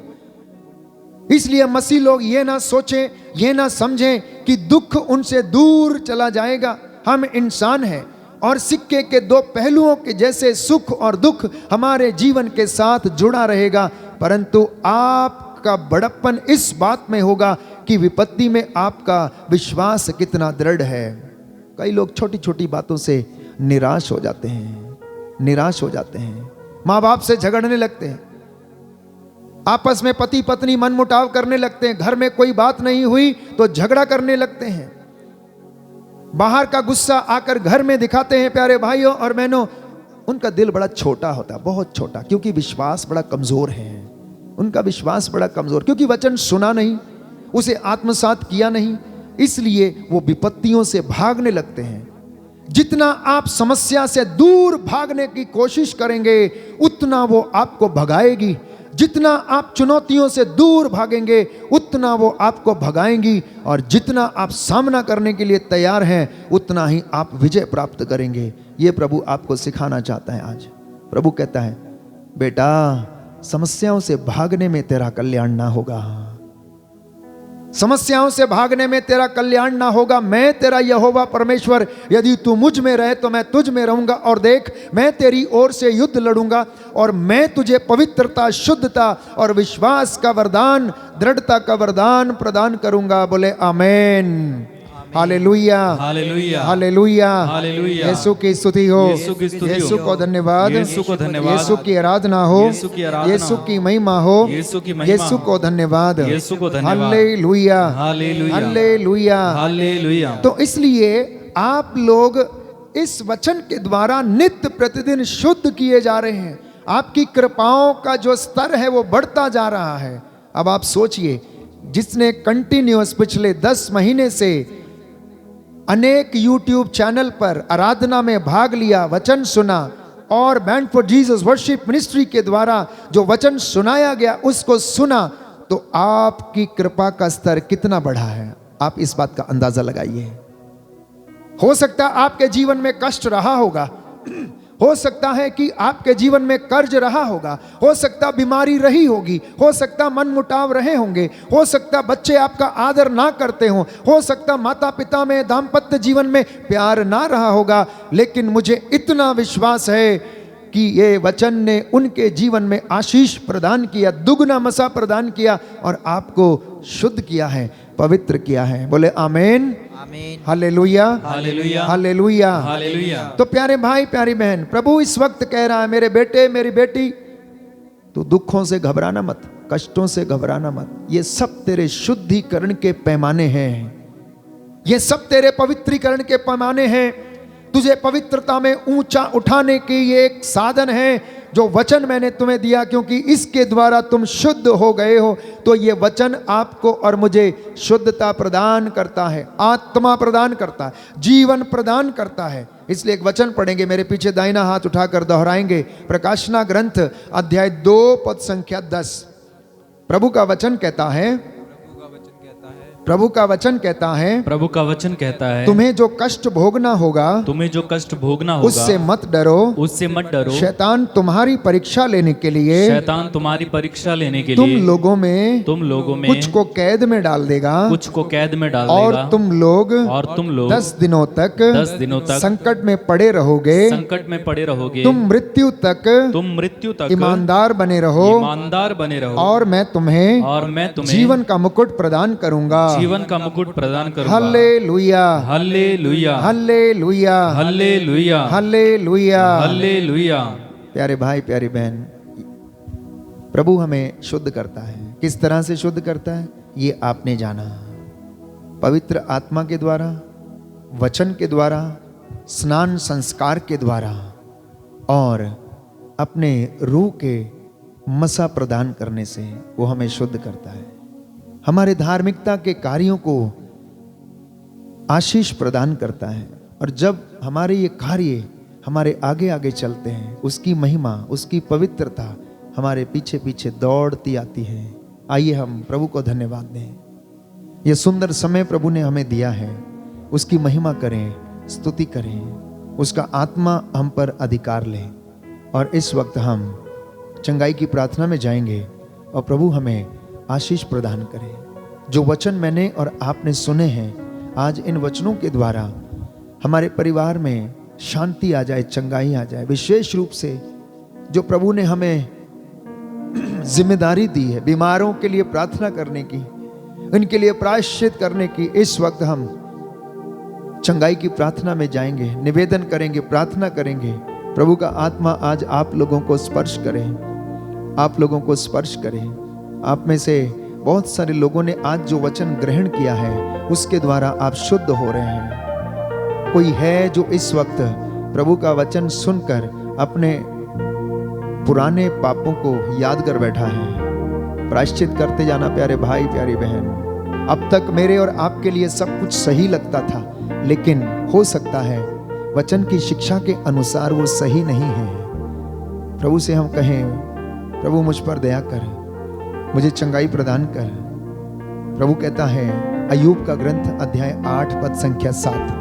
इसलिए मसीह लोग ये ना सोचें, ये ना समझें कि दुख उनसे दूर चला जाएगा। हम इंसान हैं और सिक्के के दो पहलुओं के जैसे सुख और दुख हमारे जीवन के साथ जुड़ा रहेगा, परंतु आपका बड़प्पन इस बात में होगा कि विपत्ति में आपका विश्वास कितना दृढ़ है। कई लोग छोटी छोटी बातों से निराश हो जाते हैं, निराश हो जाते हैं, माँ बाप से झगड़ने लगते हैं, आपस में पति पत्नी मनमुटाव करने लगते हैं, घर में कोई बात नहीं हुई तो झगड़ा करने लगते हैं, बाहर का गुस्सा आकर घर में दिखाते हैं। प्यारे भाइयों और बहनों, उनका दिल बड़ा छोटा होता, बहुत छोटा, क्योंकि विश्वास बड़ा कमजोर है। उनका विश्वास बड़ा कमजोर, क्योंकि वचन सुना नहीं, उसे आत्मसात किया नहीं, इसलिए वो विपत्तियों से भागने लगते हैं। जितना आप समस्या से दूर भागने की कोशिश करेंगे उतना वो आपको भगाएगी, जितना आप चुनौतियों से दूर भागेंगे उतना वो आपको भगाएंगी, और जितना आप सामना करने के लिए तैयार हैं उतना ही आप विजय प्राप्त करेंगे। ये प्रभु आपको सिखाना चाहता है आज। प्रभु कहता है, बेटा समस्याओं से भागने में तेरा कल्याण ना होगा, समस्याओं से भागने में तेरा कल्याण ना होगा। मैं तेरा यहोवा परमेश्वर, यदि तू मुझ में रहे तो मैं तुझ में रहूंगा, और देख मैं तेरी ओर से युद्ध लड़ूंगा, और मैं तुझे पवित्रता, शुद्धता और विश्वास का वरदान, दृढ़ता का वरदान प्रदान करूंगा। बोले आमेन, हालेलुया, हालेलुया, हालेलुया, हालेलुया। यीशु की स्तुति हो, यीशु की स्तुति यीशु हो, को धन्यवाद, यीशु को धन्यवाद, यीशु की आराधना हो, यीशु की आराधना यीशु हो, की महिमा हो, यीशु की महिमा यीशु को धन्यवाद, यीशु को धन्यवाद, हालेलुया, हालेलुया, हालेलुया, हालेलुया। तो इसलिए आप लोग इस वचन के द्वारा नित्य प्रतिदिन शुद्ध किए जा रहे हैं। आपकी कृपाओं का जो स्तर है वो बढ़ता जा रहा है। अब आप सोचिए, जिसने कंटिन्यूअस पिछले 10 महीने से अनेक YouTube चैनल पर आराधना में भाग लिया, वचन सुना, और band for Jesus worship ministry के द्वारा जो वचन सुनाया गया उसको सुना, तो आपकी कृपा का स्तर कितना बढ़ा है, आप इस बात का अंदाजा लगाइए। हो सकता है आपके जीवन में कष्ट रहा होगा, हो सकता है कि आपके जीवन में कर्ज रहा होगा, हो सकता बीमारी रही होगी, हो सकता मनमुटाव रहे होंगे, हो सकता बच्चे आपका आदर ना करते हो सकता माता पिता में, दाम्पत्य जीवन में प्यार ना रहा होगा, लेकिन मुझे इतना विश्वास है कि ये वचन ने उनके जीवन में आशीष प्रदान किया, दुगना मसा प्रदान किया, और आपको शुद्ध किया है, पवित्र किया है। बोले आमेन, आमीन, हालेलुया, हालेलुया, हालेलुया, हालेलुया। तो प्यारे भाई प्यारी बहन, प्रभु इस वक्त कह रहा है, मेरे बेटे मेरी बेटी, तू दुखों से घबराना मत, कष्टों से घबराना मत, ये सब तेरे शुद्धिकरण के पैमाने हैं, ये सब तेरे पवित्रीकरण के पैमाने हैं, तुझे पवित्रता में ऊंचा उठाने के ये एक साधन है जो वचन मैंने तुम्हें दिया, क्योंकि इसके द्वारा तुम शुद्ध हो गए हो। तो ये वचन आपको और मुझे शुद्धता प्रदान करता है, आत्मा प्रदान करता है, जीवन प्रदान करता है। इसलिए एक वचन पढ़ेंगे, मेरे पीछे दाहिना हाथ उठाकर दोहराएंगे, प्रकाशना ग्रंथ अध्याय 2 पद संख्या 10। प्रभु का वचन कहता है, प्रभु का वचन कहता है, प्रभु का वचन कहता है, तुम्हें जो कष्ट भोगना होगा, तुम्हें जो कष्ट भोगना होगा, उससे मत डरो, उससे मत डरो। शैतान तुम्हारी परीक्षा लेने के लिए, शैतान तुम्हारी परीक्षा लेने के तुम लिए लोगों में कुछ को कैद में डाल देगा, कुछ को कैद में डाल और देगा, तुम लोग 10 दिनों तक संकट में पड़े रहोगे, संकट में पड़े रहोगे, तुम मृत्यु तक ईमानदार बने रहो, और मैं तुम्हें जीवन का मुकुट प्रदान करूंगा, जीवन का मुकुट प्रदान करूंगा। Hallelujah, hallelujah, hallelujah, hallelujah, hallelujah, hallelujah. प्यारे भाई प्यारी बहन, प्रभु हमें शुद्ध करता है। किस तरह से शुद्ध करता है ये आपने जाना, पवित्र आत्मा के द्वारा, वचन के द्वारा, स्नान संस्कार के द्वारा और अपने रूह के मसा प्रदान करने से वो हमें शुद्ध करता है। हमारे धार्मिकता के कार्यों को आशीष प्रदान करता है। और जब हमारे ये कार्य हमारे आगे आगे चलते हैं, उसकी महिमा, उसकी पवित्रता हमारे पीछे पीछे दौड़ती आती है। आइए हम प्रभु को धन्यवाद दें। यह सुंदर समय प्रभु ने हमें दिया है, उसकी महिमा करें, स्तुति करें, उसका आत्मा हम पर अधिकार ले। और इस वक्त हम चंगाई की प्रार्थना में जाएंगे और प्रभु हमें आशीष प्रदान करें। जो वचन मैंने और आपने सुने हैं, आज इन वचनों के द्वारा हमारे परिवार में शांति आ जाए, चंगाई आ जाए। विशेष रूप से जो प्रभु ने हमें जिम्मेदारी दी है बीमारों के लिए प्रार्थना करने की, उनके लिए प्रायश्चित करने की, इस वक्त हम चंगाई की प्रार्थना में जाएंगे, निवेदन करेंगे, प्रार्थना करेंगे। प्रभु का आत्मा आज आप लोगों को स्पर्श करे, आप लोगों को स्पर्श करे। आप में से बहुत सारे लोगों ने आज जो वचन ग्रहण किया है, उसके द्वारा आप शुद्ध हो रहे हैं। कोई है जो इस वक्त प्रभु का वचन सुनकर अपने पुराने पापों को याद कर बैठा है। प्रायश्चित करते जाना प्यारे भाई, प्यारी बहन। अब तक मेरे और आपके लिए सब कुछ सही लगता था, लेकिन हो सकता है वचन की शिक्षा के अनुसार वो सही नहीं है। प्रभु से हम कहें, प्रभु मुझ पर दया कर, मुझे चंगाई प्रदान कर। प्रभु कहता है अय्यूब का ग्रंथ अध्याय 8 पद संख्या 7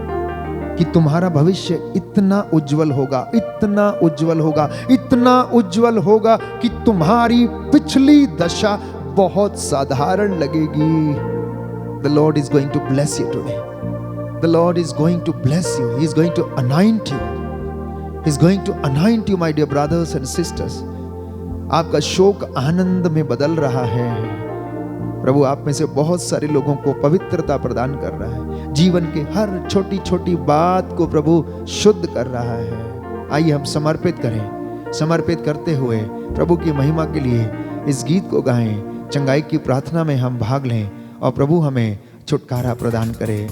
कि तुम्हारा भविष्य इतना उज्जवल होगा, इतना उज्जवल होगा, इतना उज्जवल होगा कि तुम्हारी पिछली दशा बहुत साधारण लगेगी। The Lord is going to bless you today. The Lord is going to bless you. He is going to anoint you. He is going to anoint you, my dear brothers and sisters. आपका शोक आनंद में बदल रहा है। प्रभु आप में से बहुत सारे लोगों को पवित्रता प्रदान कर रहा है। जीवन के हर छोटी छोटी बात को प्रभु शुद्ध कर रहा है। आइए हम समर्पित करें। समर्पित करते हुए प्रभु की महिमा के लिए इस गीत को गाएं। चंगाई की प्रार्थना में हम भाग लें और प्रभु हमें छुटकारा प्रदान करे।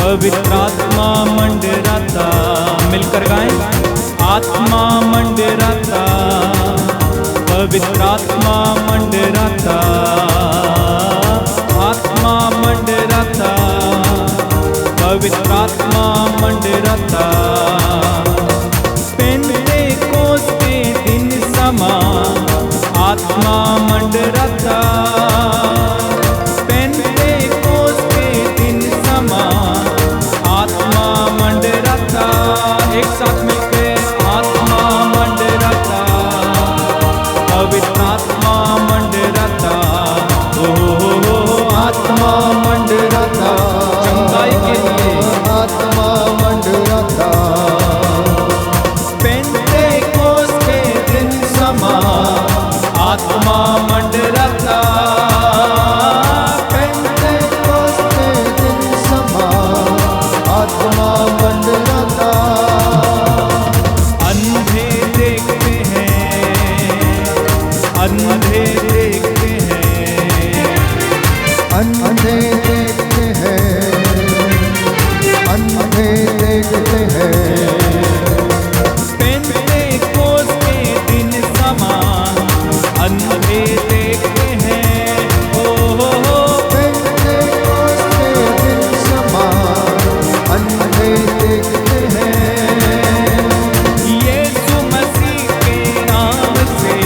पवित्र आत्मा मंडराता, मिलकर गाएं। आत्मा मंडराता, पवित्र आत्मा मंडराता, आत्मा मंडराता, पवित्र आत्मा मंडराता। पेंतेकोस्त के दिन समा आत्मा मंडराता, पेंतेकोस्त के दिन समा आत्मा मंडराता। एक साथ मिलकर आत्मा मंडराता, पवित्र आत्मा मंडराता, ओ आत्मा मंडराता। चंगाई के लिए आत्मा मंडराता, पेंतेकोस्त के दिन समा आत्मा मंडराता, पेंतेकोस्त के दिन समा आत्मा मंडराता। अंधे देखते हैं, अंधे देखते हैं, अंधे देखते हैं, अंधे देखते हैं। पेंतेकोस्त के दिन समा अंधे देखते हैं, ओ पेंतेकोस्त के दिन समा अंधे देखते हैं। यीशु मसीह के नाम से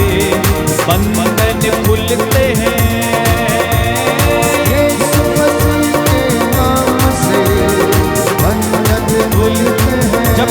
बंधन खुलते हैं, यीशु मसीह के नाम से बंधन खुलते हैं। जब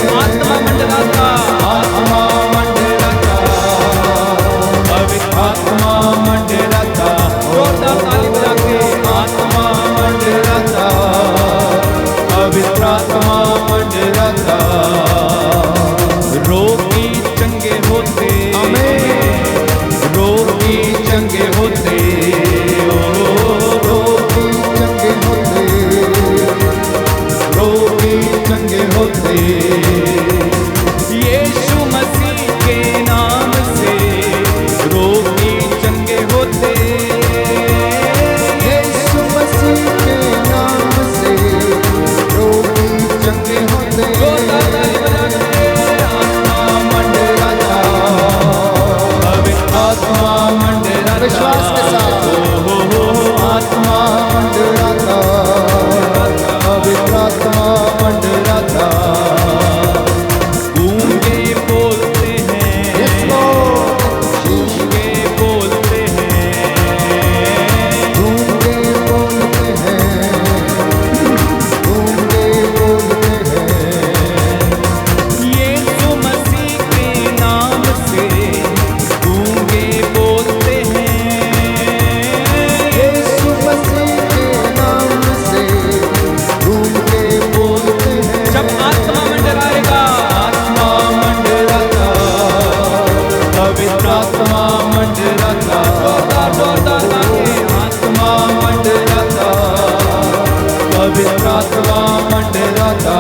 मंडराता,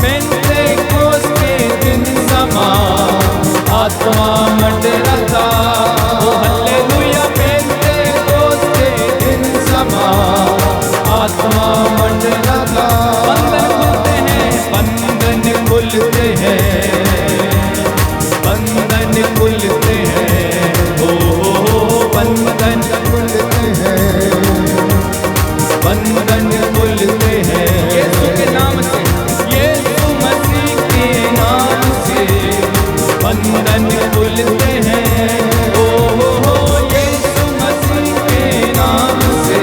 पेंतेकोस्त के दिन समा आत्मा मंडराता। ओ हालेलुया, पेंतेकोस्त के दिन समा आत्मा मंडराता। बंधन खुलते हैं, बंधन खुलते हैं, ओ बंधन खुलते हैं, बंधन खुलते हैं। यीशु के नाम से, यीशु मसीह के नाम से बंधन खुलते हैं, ओ यीशु मसीह के नाम से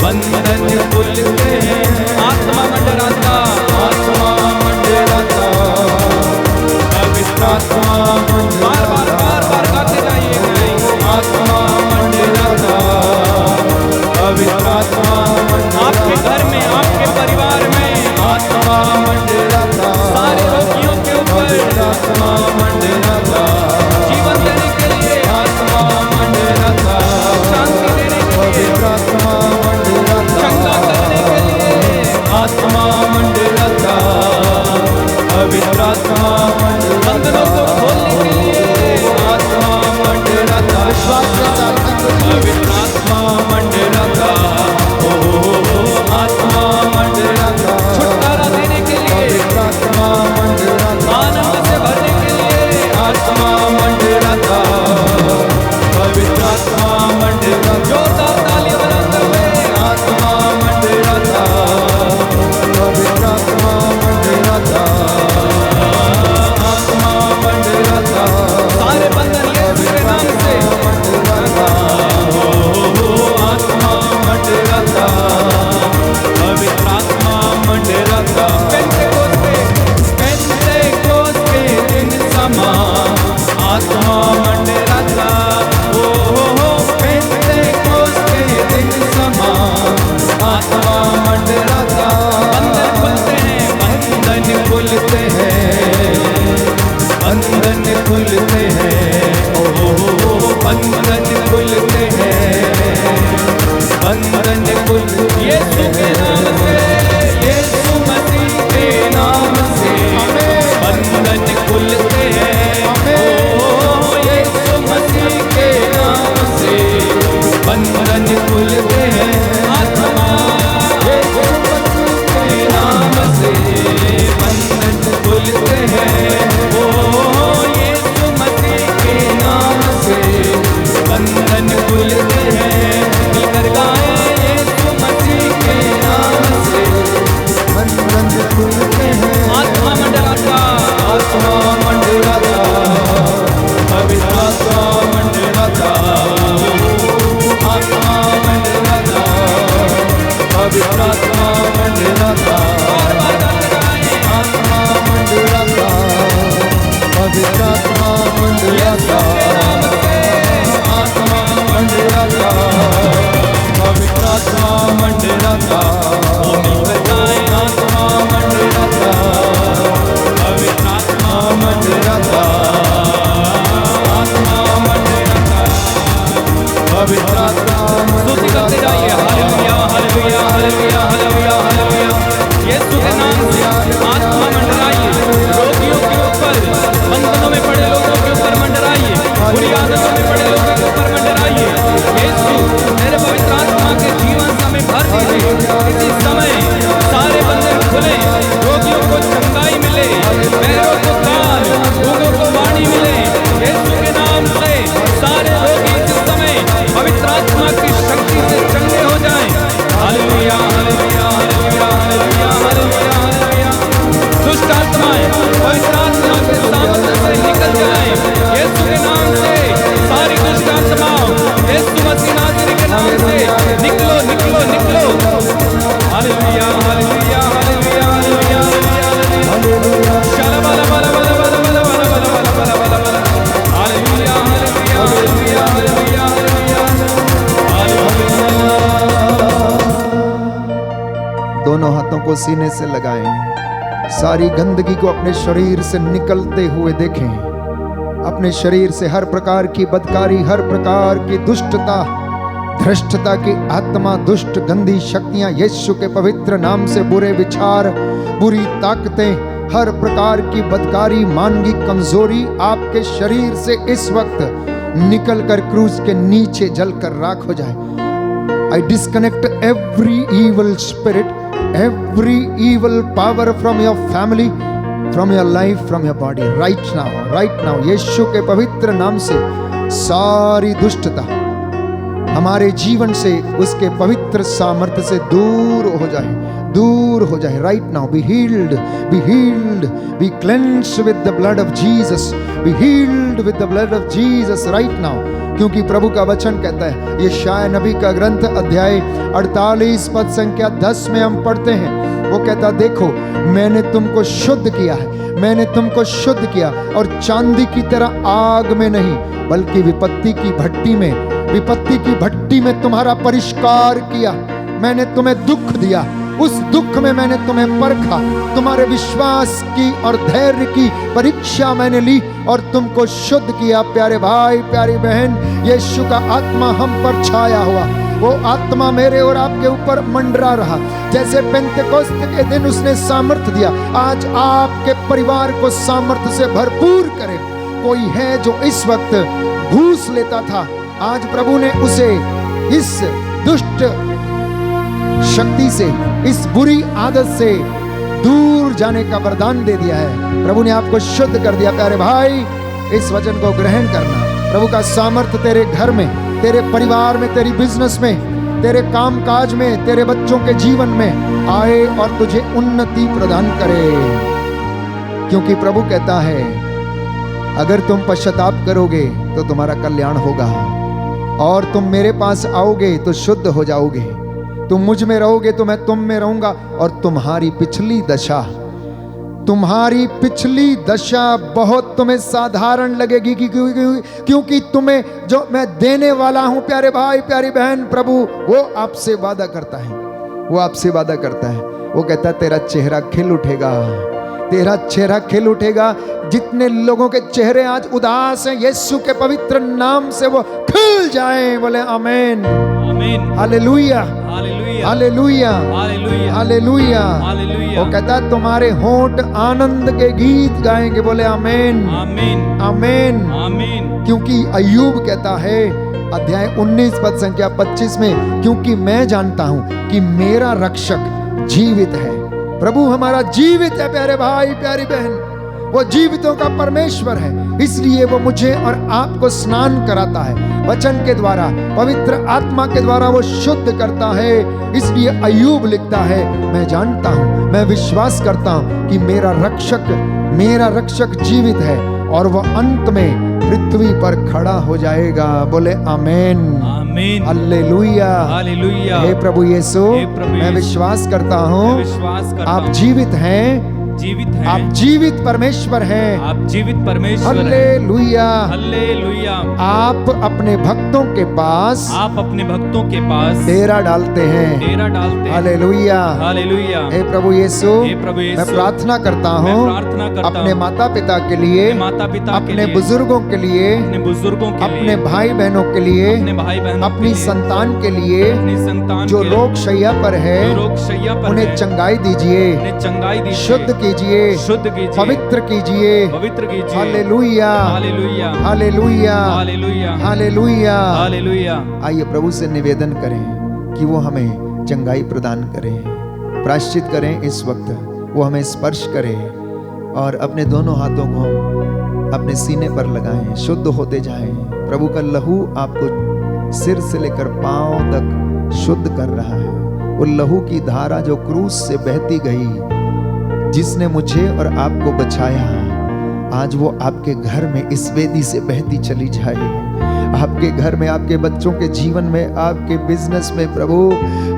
बंधन खुलते हैं। आत्मा मंडराता, आत्मा मंडराता, पवित्र आत्मा बार बार गाते जाइए। आत्मा मंडराता, पवित्र आत्मा आपके घर में, आपके परिवार में आत्मा मंडराता, सारे रोगियों के ऊपर आत्मा मंडराता, जीवन देने के लिए आत्मा मंडराता, शांति देने के लिए आत्मा मंडराता, चंगा करने के लिए आत्मा मंडराता, पवित्र आत्मा बंधनों को खोलने के लिए आत्मा मंडराता, विश्वास के साथ पवित्र आत्मा मंडराता, ओ आत्मा मंडराता, छुटकारा देने के लिए आत्मा मंडराता, आनंद से भरने के लिए आत्मा मंडराता, पवित्र आत्मा मंडराता, जोरदार ताली बजाते हुए आत्मा मंडराता, पवित्र आत्मा मंडराता, आत्मा मंडराता, सारे बंधन यीशु के नाम से मंडराता, आत्मा मंडराता, पवित्र आत्मा मंडराता। पेंतेकोस्त के दिन समा आत्मा मंडराता, ओ पेंतेकोस्त के दिन समा आत्मा मंडराता। बंधन खुलते हैं, बंधन खुलते हैं, बंधन खुलते हैं, ओ बंधन खुलते हैं, बंधन खुल यीशु के नाम से, यीशु मसीह के नाम से बंधन खुलते हैं, ओ यीशु मसीह के नाम से बंधन खुलते हैं। आत्मा यीशु मसीह के नाम से बंधन खुलते हैं, ओ यीशु मसीह के नाम से बंधन खुलते हैं। मिलकर गाएं, यीशु मसीह के नाम से बंधन खुलते हैं। आत्मा मंडराता, आत्मा मंडराता, पवित्र आत्मा मंडराता, आत्मा मंडराता, पवित्र आत्मा मंडराता, आत्मा मंडराता, पवित्र आत्मा मंडराता, आत्मा मंडराता, पवित्र आत्मा मंडराता, ओ मिलकर गाएं आत्मा मंडराता, पवित्र आत्मा मंडराता, आत्मा मंडराता, पवित्र आत्मा स्तुति करते जाइए। Hallelujah, hallelujah, hallelujah, hallelujah, hallelujah. यीशु के नाम से आत्मा मंडराइए, रोगियों के ऊपर, बंधनों में पड़े लोगों के ऊपर मंडराइए, बुरी आदतों में पड़े लोगों के ऊपर मंडराइए। यीशु मेरे पवित्र आत्मा के जीवन समय भर दीजिए। इसी समय सारे बंधन खुले, रोगियों को चंगाई मिले, पैरों को कान, गूंगों को वाणी मिले। यीशु के नाम से सारे रोगी इस समय पवित्र आत्मा की शक्ति से चंगे हो जाएं। Hallelujah, hallelujah, hallelujah, hallelujah, hallelujah, hallelujah. दुष्ट आत्माएं पवित्र आत्मा के सामने से निकल जाएं। यीशु के नाम से सारी दुष्ट आत्माओं यीशु मसीह नाज़री के नाम से निकलो, निकलो, निकलो। Hallelujah, hallelujah, hallelujah, hallelujah, hallelujah. शालाबाला बाला बाला बाला बाला बाला बाला बाला बाला बाला। Hallelujah, hallelujah, hallelujah, hallelujah, hallelujah, hallelujah. दोनों हाथों को सीने से लगाएं, सारी गंदगी को अपने शरीर से निकलते हुए देखें। अपने शरीर से हर प्रकार की बदकारी, हर प्रकार की दुष्टता भ्रष्टता की आत्मा, दुष्ट गंदी शक्तियां यीशु के पवित्र नाम से, बुरे विचार, बुरी ताकतें, हर प्रकार की बदकारी, मानवी कमजोरी आपके शरीर से इस वक्त निकल कर क्रूज के नीचे जलकर राख हो जाए। I disconnect every evil spirit, every evil power from your family, from your life, from your body, right now, यीशु के पवित्र नाम से सारी दुष्टता हमारे जीवन से, उसके पवित्र सामर्थ्य से दूर हो जाए। Right now, be healed, be cleansed with the blood of Jesus, be healed with the blood of Jesus right now. क्योंकि प्रभु का वचन कहता है, ये शाय नबी का ग्रंथ अध्याय 48 पद संख्या 10 में हम पढ़ते हैं, वो कहता, देखो मैंने तुमको शुद्ध किया है, मैंने तुमको शुद्ध किया, और चांदी की तरह आग में नहीं बल्कि विपत्ति की भट्टी में तुम्हारा परिष्कार किया। मैंने तुम्हें दुख दिया, उस दुख में मैंने तुम्हें परखा, तुम्हारे विश्वास की और धैर्य की परीक्षा मैंने ली और तुमको शुद्ध किया। प्यारे भाई, प्यारी बहन, यीशु का आत्मा हम पर छाया हुआ, वो आत्मा मेरे और आपके ऊपर मंडरा रहा। जैसे पेंतेकोस्त के दिन उसने सामर्थ्य दिया, आज आपके परिवार को सामर्थ्य से भरपूर करे। कोई है जो इस वक्त घूस लेता था, आज प्रभु ने उसे इस दुष्ट शक्ति से, इस बुरी आदत से दूर जाने का वरदान दे दिया है। प्रभु ने आपको शुद्ध कर दिया। प्यारे भाई, इस वचन को ग्रहण करना। प्रभु का सामर्थ्य तेरे घर में, तेरे परिवार में, तेरी बिजनेस में, तेरे काम काज में, तेरे बच्चों के जीवन में आए और तुझे उन्नति प्रदान करे। क्योंकि प्रभु कहता है, अगर तुम पश्चाताप करोगे तो तुम्हारा कल्याण होगा, और तुम मेरे पास आओगे तो शुद्ध हो जाओगे। तुम मुझ में रहोगे तो मैं तुम में रहूंगा, और तुम्हारी पिछली दशा बहुत तुम्हें साधारण लगेगी, क्योंकि तुम्हें जो मैं देने वाला हूं, प्यारे भाई, प्यारी बहन, प्रभु वो आपसे वादा करता है, वो कहता है तेरा चेहरा खिल उठेगा। जितने लोगों के चेहरे आज उदास हैं, यीशु के पवित्र नाम से वो खिल जाएं। बोले आमीन, हालेलुया, हालेलुया, हालेलुया। वो कहता तुम्हारे होंठ आनंद के गीत गाएंगे। बोले आमीन, आमीन, आमीन। क्योंकि अय्यूब कहता है अध्याय 19 पद संख्या 25 में, क्योंकि मैं जानता हूं कि मेरा रक्षक जीवित है। प्रभु हमारा जीवित है प्यारे भाई, प्यारी बहन, वो जीवितों का परमेश्वर है। इसलिए वो मुझे और आपको स्नान कराता है वचन के द्वारा, पवित्र आत्मा के द्वारा वो शुद्ध करता है। इसलिए अय्यूब लिखता है, मैं जानता हूं, मैं विश्वास करता हूं कि मेरा रक्षक जीवित है और वह अंत में पृथ्वी पर खड़ा हो जाएगा। बोले आमीन, आमीन, हालेलुया, हालेलुया। हे प्रभु यीशु, मैं विश्वास करता हूँ आप जीवित हैं, आप जीवित परमेश्वर हैं, आप जीवित परमेश्वर हैं। Hallelujah, hallelujah. आप अपने भक्तों के पास डेरा डालते हैं, हालेलुया, हालेलुया। हे प्रभु यीशु, मैं प्रार्थना करता हूँ अपने माता पिता के लिए, अपने बुजुर्गों के लिए, अपने भाई बहनों के लिए, अपनी संतान के लिए जो रोग शैया पर है, उन्हें चंगाई दीजिए, शुद्ध कीजिए, पवित्र कीजिए, hallelujah, hallelujah, hallelujah, hallelujah, hallelujah. आइए प्रभु से निवेदन करें कि वो हमें चंगाई प्रदान करें, प्रायश्चित करें। इस वक्त वो हमें स्पर्श करें और अपने दोनों हाथों को हम अपने सीने पर लगाएं, शुद्ध होते जाएं। प्रभु का लहू आपको सिर से लेकर पांव तक शुद्ध कर रहा है। वो लहू की धारा जो क्रूस से बहती गई, जिसने मुझे और आपको बचाया, आज वो आपके घर में इस वेदी से बहती चली जाए, आपके घर में, आपके बच्चों के जीवन में, आपके बिजनेस में प्रभु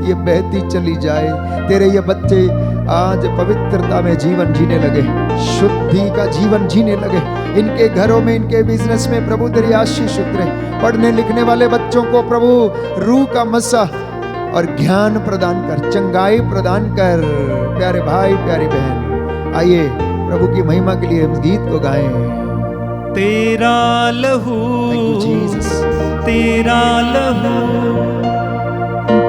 ये बहती चली जाए। तेरे ये बच्चे आज पवित्रता में जीवन जीने लगे, शुद्धि का जीवन जीने लगे। इनके घरों में, इनके बिजनेस में प्रभु तेरी आशीष उतरे। पढ़ने लिखने वाले बच्चों को प्रभु रूह का मसा और ज्ञान प्रदान कर, चंगाई प्रदान कर। प्यारे भाई, प्यारी बहन, आइए प्रभु की महिमा के लिए इस गीत को गाएं। तेरा लहू, तेरा लहू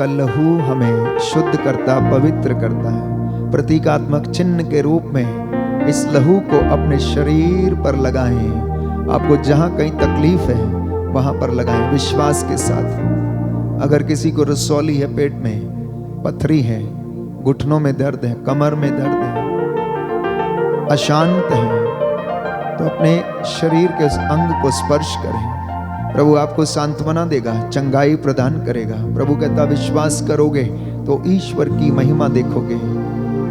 का लहू हमें शुद्ध करता, पवित्र करता है। प्रतीकात्मक चिन्ह के रूप में इस लहू को अपने शरीर पर लगाएं। आपको जहां कहीं तकलीफ है वहां पर लगाएं विश्वास के साथ। अगर किसी को रसौली है, पेट में पथरी है, घुटनों में दर्द है, कमर में दर्द है, अशांत है, तो अपने शरीर के उस अंग को स्पर्श करें। प्रभु आपको सांत्वना देगा, चंगाई प्रदान करेगा। प्रभु कहता विश्वास करोगे तो ईश्वर की महिमा देखोगे,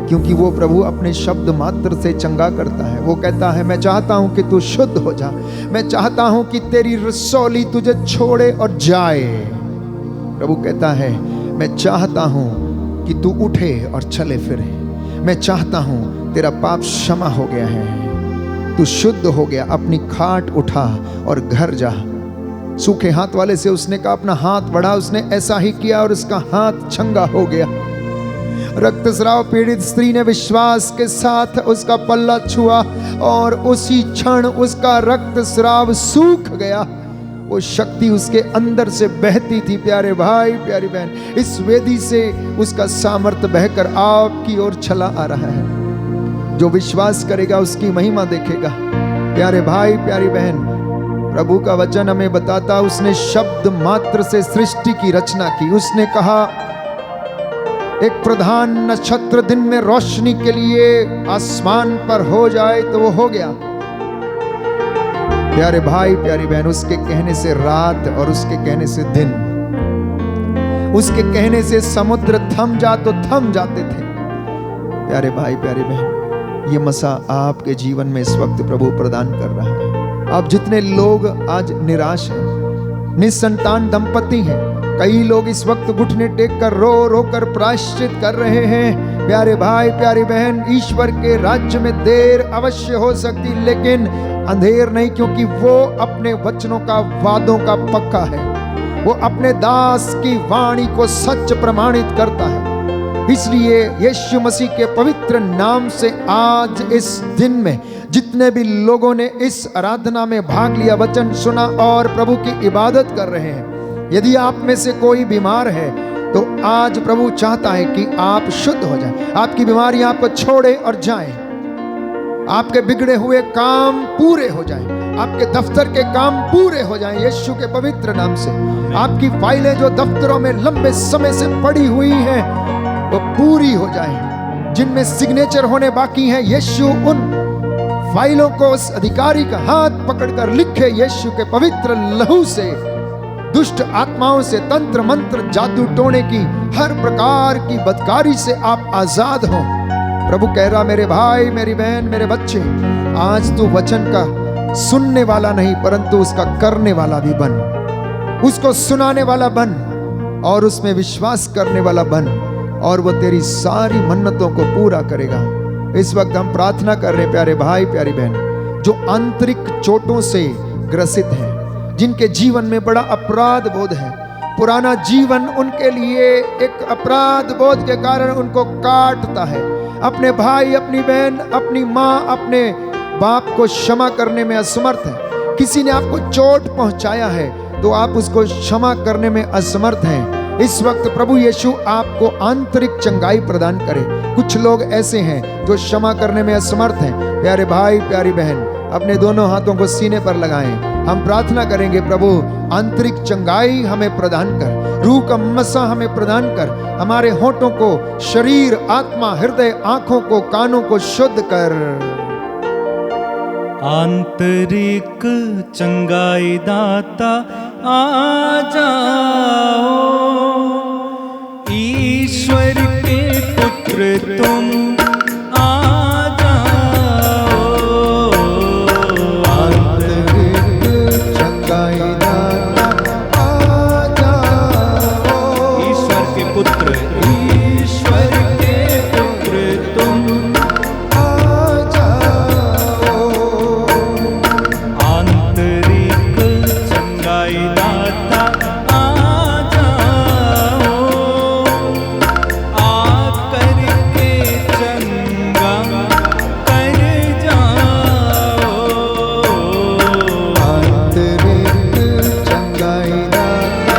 क्योंकि वो प्रभु अपने शब्द मात्र से चंगा करता है। वो कहता है मैं चाहता हूं कि तू शुद्ध हो जा, मैं चाहता हूं कि तेरी रसौली तुझे छोड़े और जाए। प्रभु कहता है मैं चाहता हूं कि तू उठे और चले फिरे, मैं चाहता हूं तेरा पाप क्षमा हो गया है, तू शुद्ध हो गया। अपनी खाट उठा और घर जा। सूखे हाथ वाले से उसने कहा अपना हाथ बढ़ा, उसने ऐसा ही किया और उसका हाथ चंगा हो गया। रक्तस्राव पीड़ित स्त्री ने विश्वास के साथ उसका पल्ला छुआ और उसी क्षण उसका रक्तस्राव सूख गया। वो शक्ति उसके अंदर से बहती थी। प्यारे भाई, प्यारी बहन, इस वेदी से उसका सामर्थ्य बहकर आपकी ओर चला आ रहा है। जो विश्वास करेगा उसकी महिमा देखेगा। प्यारे भाई, प्यारी बहन, प्रभु का वचन हमें बताता उसने शब्द मात्र से सृष्टि की रचना की। उसने कहा एक प्रधान नक्षत्र दिन में रोशनी के लिए आसमान पर हो जाए तो वो हो गया। प्यारे भाई, प्यारी बहन, उसके कहने से रात और उसके कहने से दिन, उसके कहने से समुद्र थम जा तो थम जाते थे। प्यारे भाई, प्यारी बहन, ये मसा आपके जीवन में इस वक्त प्रभु प्रदान कर रहा है। आप जितने लोग आज निराश हैं, निसंतान दंपति हैं, कई लोग इस वक्त घुटने टेक कर रो रो कर प्रायश्चित कर रहे हैं। प्यारे भाई, प्यारी बहन, ईश्वर के राज्य में देर अवश्य हो सकती, लेकिन अंधेर नहीं, क्योंकि वो अपने वचनों का, वादों का पक्का है। वो अपने दास की वाणी को सच प्रमाणित करता है। इसलिए यीशु मसीह के पवित्र नाम से आज इस दिन में जितने भी लोगों ने इस आराधना में भाग लिया, वचन सुना और प्रभु की इबादत कर रहे हैं, यदि आप में से कोई बीमार है तो आज प्रभु चाहता है कि आप शुद्ध हो जाएं, आपकी बीमारियां आपको छोड़े और जाएं, आपके बिगड़े हुए काम पूरे हो जाएं, आपके दफ्तर के काम पूरे हो जाएं यीशु के पवित्र नाम से। आपकी फाइलें जो दफ्तरों में लंबे समय से पड़ी हुई हैं वो पूरी हो जाएं, जिनमें सिग्नेचर होने बाकी हैं, यीशु उन फाइलों को उस अधिकारी का हाथ पकड़कर लिखे यीशु के पवित्र लहू से। दुष्ट आत्माओं से, तंत्र मंत्र, जादू टोने की हर प्रकार की बदकारी से आप आजाद हो। प्रभु कह रहा मेरे भाई, मेरी बहन, मेरे बच्चे, आज तू वचन का सुनने वाला नहीं परंतु उसका करने वाला भी बन, उसको सुनाने वाला बन और उसमें विश्वास करने वाला बन, और वो तेरी सारी मन्नतों को पूरा करेगा। इस वक्त हम प्रार्थना कर रहे हैं प्यारे भाई, प्यारी बहन, जो आंतरिक चोटों से ग्रसित हैं, जिनके जीवन में बड़ा अपराध बोध है, पुराना जीवन उनके लिए एक अपराध बोध के कारण उनको काटता है। अपने भाई, अपनी बहन, अपनी माँ, अपने बाप को क्षमा करने में असमर्थ है। किसी ने आपको चोट पहुंचाया है तो आप उसको क्षमा करने में असमर्थ हैं। इस वक्त प्रभु यीशु आपको आंतरिक चंगाई प्रदान करे। कुछ लोग ऐसे हैं जो क्षमा करने में असमर्थ हैं। प्यारे भाई, प्यारी बहन, अपने दोनों हाथों को सीने पर लगाएं। हम प्रार्थना करेंगे, प्रभु आंतरिक चंगाई हमें प्रदान कर, रूह का मसा हमें प्रदान कर, हमारे होठों को, शरीर, आत्मा, हृदय, आंखों को, कानों को शुद्ध कर। आंतरिक चंगाई दाता आ जाओ, ईश्वर के पुत्र तुम आ जाओ। आंतरिक चंगाई दाता आ जाओ, ईश्वर के पुत्र, ईश्वर के पुत्र तुम आ जाओ। आंतरिक चंगाई दाता आ जाओ, आकर के चंगा कर जाओ। आंतरिक चंगाई दाता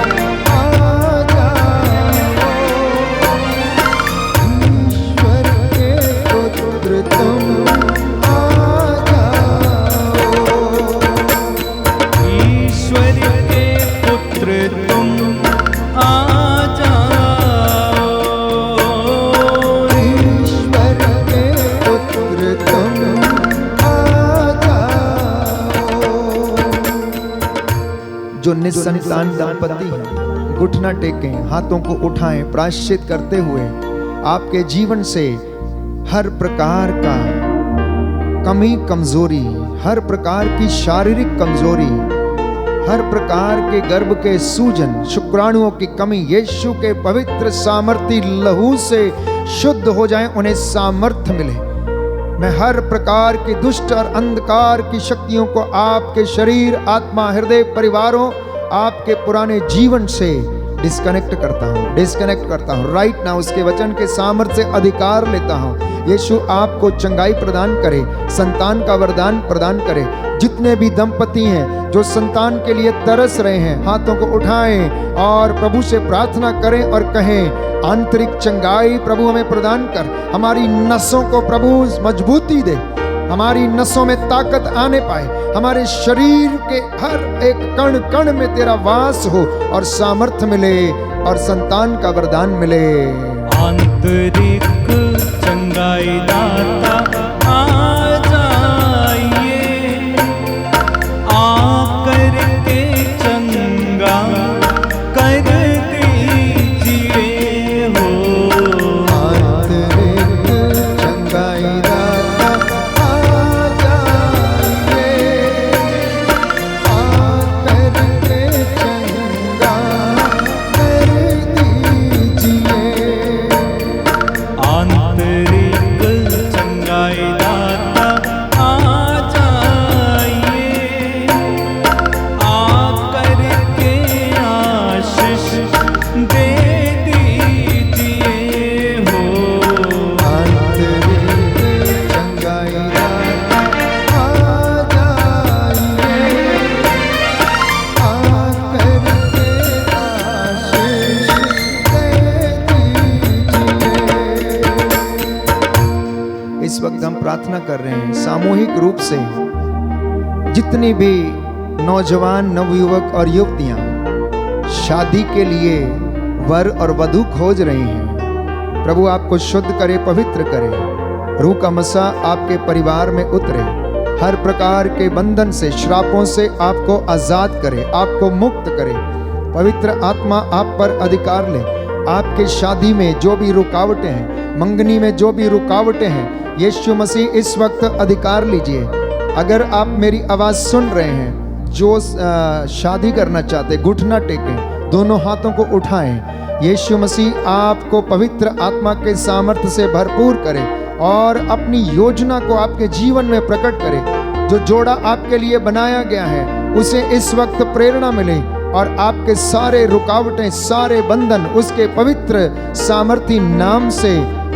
आ जाओ, जो निसंतान दंपति हैं, घुटना टेकें, हाथों को उठाएं, प्रायश्चित करते हुए आपके जीवन से हर प्रकार का कमी कमजोरी, हर प्रकार की शारीरिक कमजोरी, हर प्रकार के गर्भ के सूजन, शुक्राणुओं की कमी यीशु के पवित्र सामर्थी लहू से शुद्ध हो जाएं, उन्हें सामर्थ्य मिले। मैं हर प्रकार की दुष्ट और अंधकार की शक्तियों को आपके शरीर, आत्मा, हृदय, परिवारों, आपके पुराने जीवन से डिस्कनेक्ट करता हूँ राइट नाउ। उसके वचन के सामर्थ्य से अधिकार लेता हूँ। यीशु आपको चंगाई प्रदान करे, संतान का वरदान प्रदान करे। जितने भी दंपति हैं जो संतान के लिए तरस रहे हैं, हाथों को उठाएं और प्रभु से प्रार्थना करें और कहें, आंतरिक चंगाई प्रभु हमें प्रदान कर, हमारी नसों को प्रभु मजबूती दे, हमारी नसों में ताकत आने पाए, हमारे शरीर के हर एक कण कण में तेरा वास हो और सामर्थ्य मिले और संतान का वरदान मिले। आंतरिक चंगाई दाता आ जाइए, आकर के चंगा कर दीजिए हो। आंतरिक चंगाई दाता आ जाइए, आकर के चंगा कर दीजिए। आंतरिक चंगाई दाता आ जाइए, आकर के आशीष दे दीजिए हो। आंतरिक चंगाई दाता आ जाइए, आकर के आशीष दे दीजिए। इस वक्त हम प्रार्थना कर रहे हैं सामूहिक रूप से, जितनी भी नौजवान, नवयुवक और युवतियां शादी के लिए वर और वधू खोज रही हैं, प्रभु आपको शुद्ध करे, पवित्र करे। रूह का मसा आपके परिवार में उतरे, हर प्रकार के बंधन से, श्रापों से आपको आजाद करे, आपको मुक्त करे। पवित्र आत्मा आप पर अधिकार ले। आपके शादी में जो भी रुकावटें हैं, मंगनी में जो भी रुकावटें हैं, यीशु मसीह इस वक्त अधिकार लीजिए। अगर आप मेरी आवाज सुन रहे हैं, जो शादी करना चाहते, घुटना टेकें, दोनों हाथों को उठाएं। यीशु मसीह आपको पवित्र आत्मा के सामर्थ्य से भरपूर करे और अपनी योजना को आपके जीवन में प्रकट करे। जो जोड़ा आपके लिए बनाया गया है, उसे इस वक्त प्रेरणा मिले और आपके सारे रुकावटें, सारे बंधन उसके पवित्र सामर्थी नाम से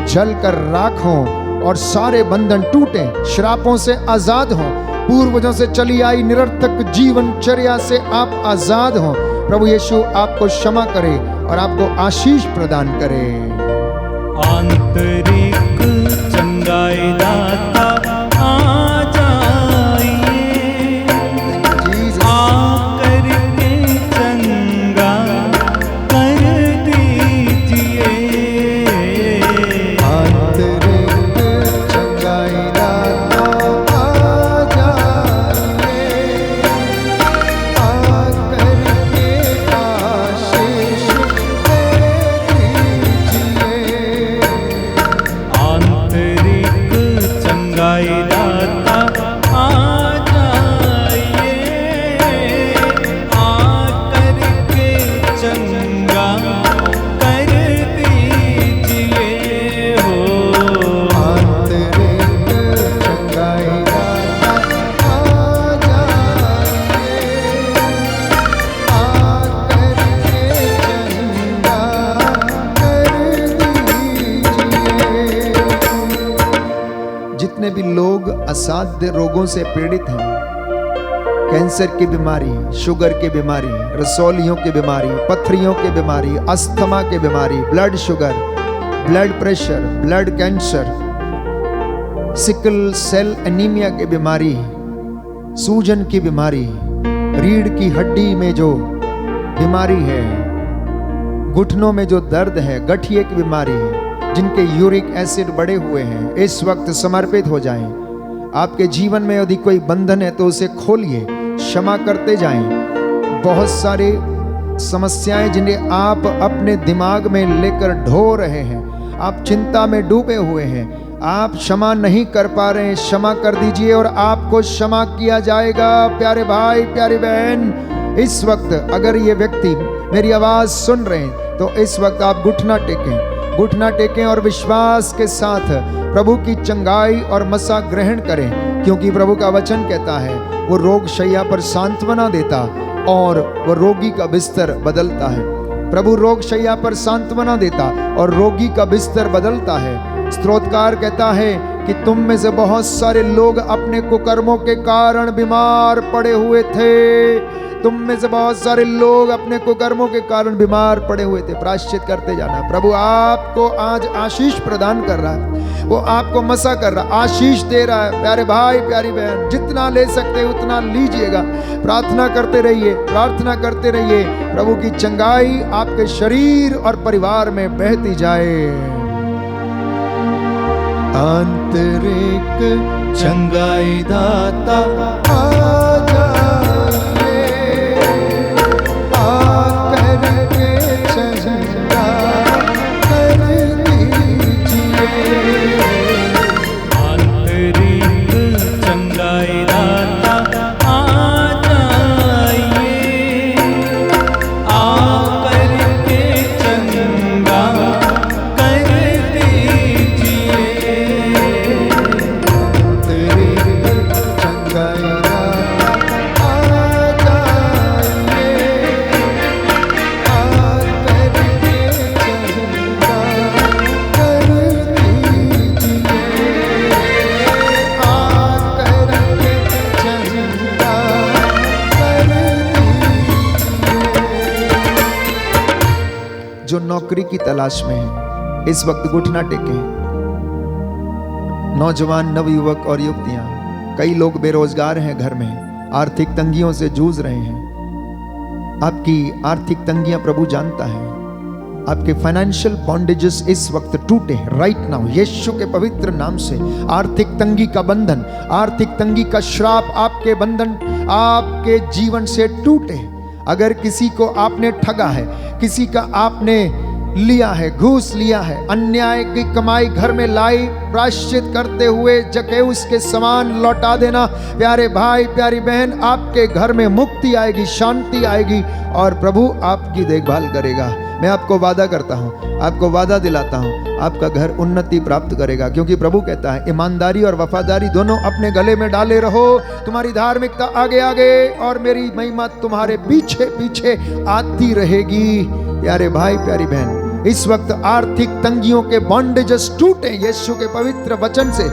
जलकर राख हों और सारे बंधन टूटें, श्रापों से आजाद हों, पूर्वजों से चली आई निरर्थक जीवनचर्या से आप आजाद हों। प्रभु यीशु आपको क्षमा करे और आपको आशीष प्रदान करे। आंतरिक चंगाई दाता आ जाइए, आकर के चंगा कर दीजिए। आंतरिक चंगाई दाता आ जाइए, आकर के आशीष दे दीजिए। आंतरिक चंगाई दाता आ जाइए, आकर के चंगा कर दीजिए हो। आंतरिक चंगाई दाता आ जाइए, आकर के चंगा कर दीजिए। जितने भी लोग असाध्य रोगों से पीड़ित हैं, कैंसर की बीमारी, शुगर की बीमारी, रसौलियों की बीमारी, पथरियों की बीमारी, अस्थमा की बीमारी, blood sugar, blood pressure, blood cancer, sickle cell anaemia की बीमारी, सूजन की बीमारी, रीढ़ की हड्डी में जो बीमारी है, घुटनों में जो दर्द है, गठिए की बीमारी, जिनके यूरिक एसिड बढ़े हुए हैं, इस वक्त समर्पित हो जाएं। आपके जीवन में यदि कोई बंधन है तो उसे खोलिए, क्षमा करते जाएं, बहुत सारे समस्याएं जिन्हें आप अपने दिमाग में लेकर ढो रहे हैं, आप चिंता में डूबे हुए हैं, आप क्षमा नहीं कर पा रहे हैं, क्षमा कर दीजिए और आपको क्षमा किया जाएगा। प्यारे भाई, प्यारी बहन, इस वक्त अगर ये व्यक्ति मेरी आवाज सुन रहे हैं तो इस वक्त आप घुटना टेकें और विश्वास के साथ प्रभु की चंगाई और मसा ग्रहण करें, क्योंकि प्रभु का वचन कहता है वो रोग शैया पर सांत्वना देता और वो रोगी का बिस्तर बदलता है। प्रभु रोग शैया पर सांत्वना देता और रोगी का बिस्तर बदलता है। स्तोत्रकार कहता है कि तुम में से बहुत सारे लोग अपने कुकर्मों के कारण बीमार पड़े हुए थे। तुम में से बहुत सारे लोग अपने कुकर्मों के कारण बीमार पड़े हुए थे। प्रायश्चित करते जाना। प्रभु आपको आज आशीष प्रदान कर रहा है, वो आपको मसा कर रहा है, आशीष दे रहा है। प्यारे भाई, प्यारी बहन, जितना ले सकते उतना लीजिएगा। प्रार्थना करते रहिए, प्रार्थना करते रहिए, प्रभु की चंगाई आपके शरीर और परिवार में बहती जाए। आंतरिक चंगाई दाता जो नौकरी की तलाश में है इस वक्त घुटना टेके। नौजवान, नवयुवक और युवतियां, कई लोग बेरोजगार हैं, घर में आर्थिक तंगियों से जूझ रहे हैं। आपकी आर्थिक तंगियां प्रभु जानता है। आपके फाइनेंशियल बॉन्डेजेस इस वक्त टूटे राइट नाउ, यीशु के पवित्र नाम से। आर्थिक तंगी का बंधन, आर्थिक तंगी का श्राप, आपके बंधन आपके जीवन से टूटे। अगर किसी को आपने ठगा है, किसी का आपने लिया है, घूस लिया है, अन्याय की कमाई घर में लाई, प्रायश्चित करते हुए जकेउस के समान लौटा देना। प्यारे भाई, प्यारी बहन, आपके घर में मुक्ति आएगी, शांति आएगी और प्रभु आपकी देखभाल करेगा। मैं आपको वादा करता हूँ, आपको वादा दिलाता हूँ, आपका घर उन्नति प्राप्त करेगा, क्योंकि प्रभु कहता है ईमानदारी और वफादारी दोनों अपने गले में डाले रहो। तुम्हारी धार्मिकता आगे आगे और मेरी महिमा तुम्हारे पीछे पीछे आती रहेगी। प्यारे भाई, प्यारी बहन, इस वक्त आर्थिक तंगियों के बॉन्डेजेस टूटे यीशु के पवित्र वचन से।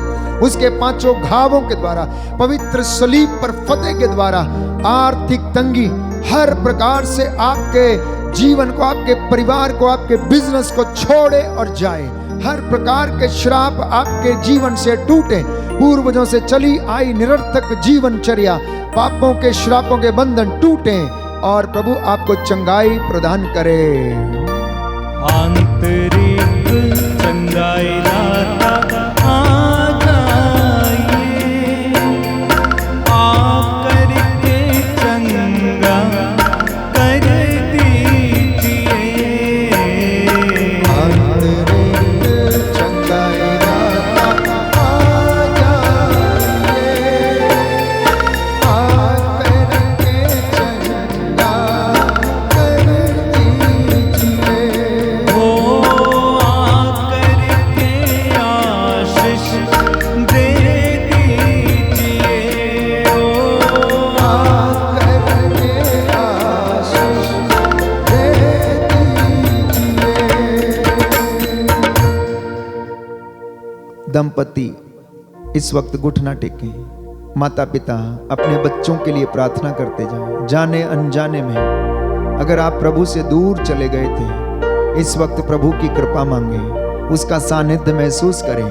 उसके 5 घावों के द्वारा, पवित्र सलीब पर फतेह के द्वारा आर्थिक तंगी हर प्रकार से आपके जीवन को, आपके परिवार को, आपके बिजनेस को छोड़े और जाए। हर प्रकार के श्राप आपके जीवन से टूटे। पूर्वजों से चली आई निरर्थक जीवनचर्या, पापों के श्रापों के बंधन टूटे और प्रभु आपको चंगाई प्रदान करे। आंतरिक चंगाई दाता आ जाइए, आकर के चंगा कर दीजिए। आंतरिक चंगाई दाता आ जाइए, आकर के चंगा कर दीजिए। दंपति इस वक्त घुटना टेके। माता पिता अपने बच्चों के लिए प्रार्थना करते जाएं। जाने अनजाने में अगर आप प्रभु से दूर चले गए थे, इस वक्त प्रभु की कृपा मांगे, उसका सानिध्य महसूस करें,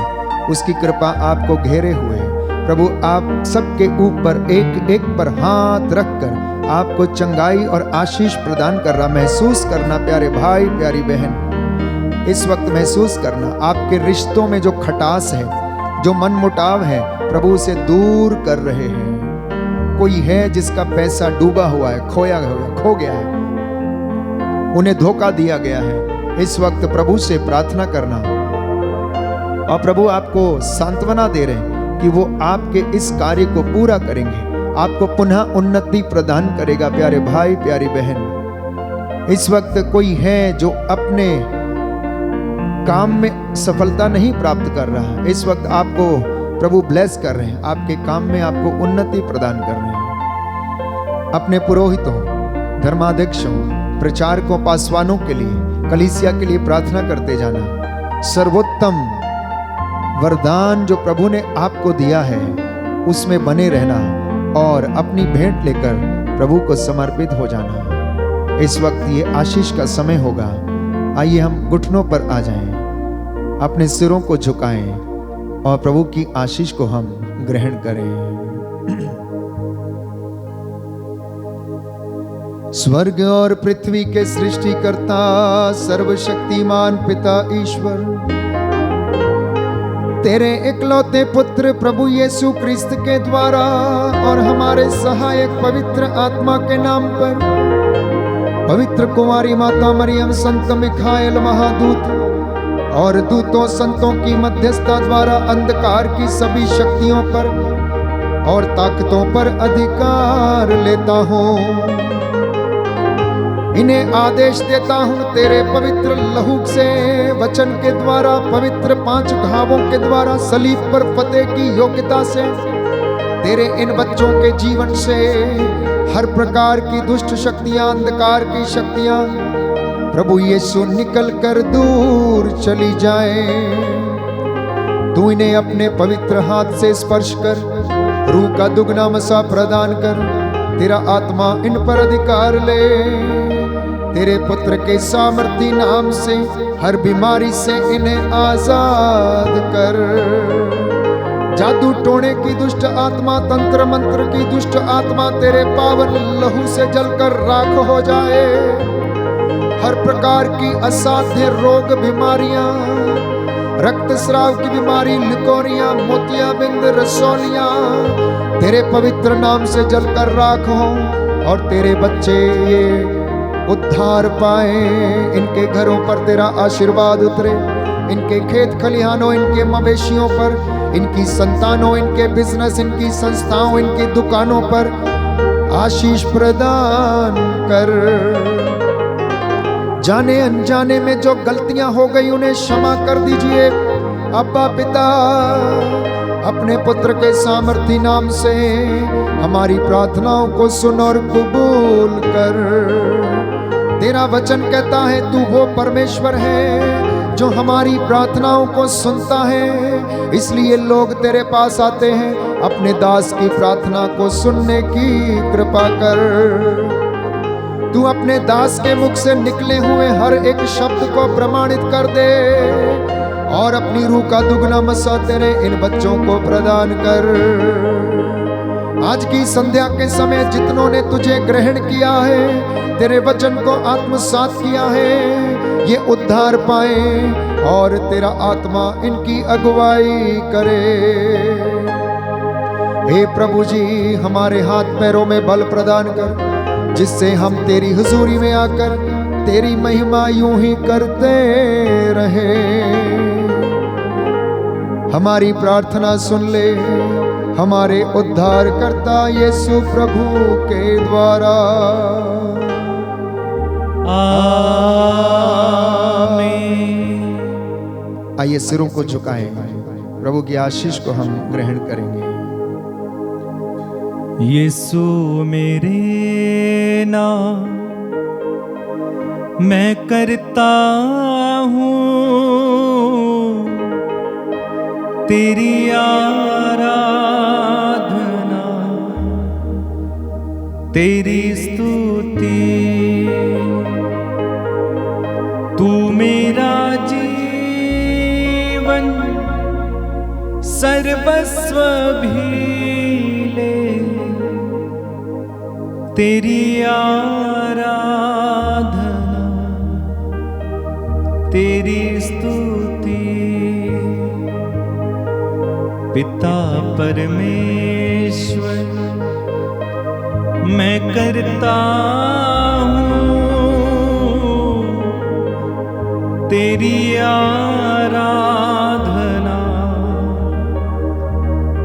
उसकी कृपा आपको घेरे हुए है। प्रभु आप सबके ऊपर एक एक पर हाथ रखकर आपको चंगाई और आशीष प्रदान कर रहा। महसूस करना प्यारे भाई, प्यारी बहन, इस वक्त महसूस करना आपके रिश्तों में जो खटास है, जो मनमुटाव है, प्रभु से दूर कर रहे हैं। कोई है जिसका पैसा डूबा हुआ है, खोया हुआ, खो गया है, उन्हें धोखा दिया गया है, इस वक्त प्रभु से प्रार्थना करना। और प्रभु आपको सांत्वना दे रहे हैं कि वो आपके इस कार्य को पूरा करेंगे, आपको पुनः उन्नति प्रदान करेगा। प्यारे भाई, प्यारी बहन, इस वक्त कोई है जो अपने काम में सफलता नहीं प्राप्त कर रहा, इस वक्त आपको प्रभु ब्लेस कर रहे हैं, आपके काम में आपको उन्नति प्रदान कर रहे हैं। अपने पुरोहितों, धर्माध्यक्षों, प्रचारकों, पासवानों के लिए, कलीसिया के लिए प्रार्थना करते जाना। सर्वोत्तम वरदान जो प्रभु ने आपको दिया है उसमें बने रहना और अपनी भेंट लेकर प्रभु को समर्पित हो जाना। इस वक्त ये आशीष का समय होगा। आइए हम घुटनों पर आ जाएं, अपने सिरों को झुकाएं और प्रभु की आशीष को हम ग्रहण करें। स्वर्ग और पृथ्वी के सृष्टिकर्ता, सर्वशक्तिमान पिता ईश्वर, तेरे इकलौते पुत्र प्रभु यीशु क्रिस्त के द्वारा और हमारे सहायक पवित्र आत्मा के नाम पर पवित्र कुमारी माता मरियम, संत मिखाएल महादूत और दूतों संतों की मध्यस्थता द्वारा अंधकार की सभी शक्तियों पर और ताकतों पर अधिकार लेता हूँ। इन्हें आदेश देता हूँ तेरे पवित्र लहू से, वचन के द्वारा, पवित्र 5 घावों के द्वारा, सलीब पर फतेह की योग्यता से, तेरे इन बच्चों के जीवन से हर प्रकार की दुष्ट शक्तियां, अंधकार की शक्तियां प्रभु यीशु निकल कर दूर चली जाए। तू इन्हें अपने पवित्र हाथ से स्पर्श कर, रूह का दुगना मसा प्रदान कर, तेरा आत्मा इन पर अधिकार ले। तेरे पुत्र के सामर्थी नाम से हर बीमारी से इन्हें आजाद कर। जादू टोने की दुष्ट आत्मा, तंत्र मंत्र की दुष्ट आत्मा तेरे पावन लहू से जलकर राख हो जाए। हर प्रकार की असाध्य रोग, बीमारियां, रक्तस्राव की बीमारी, लिकोरियां, मोतियाबिंद, रसौलियां तेरे पवित्र नाम से जलकर राख हो और तेरे बच्चे ये उद्धार पाए। इनके घरों पर तेरा आशीर्वाद उतरे, इनके खेत खलिहानों, इनके मवेशियों पर, इनकी संतानों, इनके बिजनेस, इनकी संस्थाओं, इनकी दुकानों पर आशीष प्रदान कर। जाने अनजाने में जो गलतियां हो गई उन्हें क्षमा कर दीजिए। अब्बा पिता, अपने पुत्र के सामर्थी नाम से हमारी प्रार्थनाओं को सुन और कबूल कर। तेरा वचन कहता है तू वो परमेश्वर है जो हमारी प्रार्थनाओं को सुनता है, इसलिए लोग तेरे पास आते हैं। अपने दास की प्रार्थना को सुनने की कृपा कर। तू अपने दास के मुख से निकले हुए हर एक शब्द को प्रमाणित कर दे और अपनी रूह का दुगना मसा तेरे इन बच्चों को प्रदान कर। आज की संध्या के समय जितनों ने तुझे ग्रहण किया है, तेरे वचन को आत्मसात किया है, ये उद्धार पाए और तेरा आत्मा इनकी अगुवाई करे। हे प्रभु जी, हमारे हाथ पैरों में बल प्रदान कर, जिससे हम तेरी हुजूरी में आकर तेरी महिमा यूं ही करते रहे। हमारी प्रार्थना सुन ले हमारे उद्धारकर्ता यीशु प्रभु के द्वारा। आमीन। आइए सिरों को झुकाएं, प्रभु की आशीष को हम ग्रहण करेंगे। यीशु मेरे नाम मैं करता हूँ तेरी आराधना, तेरी स्तुति। तू मेरा जीवन सर्वस्व भी ले, तेरी आराधना, तेरी स्तुति। पिता परमेश्वर मैं करता हूँ तेरी आराधना,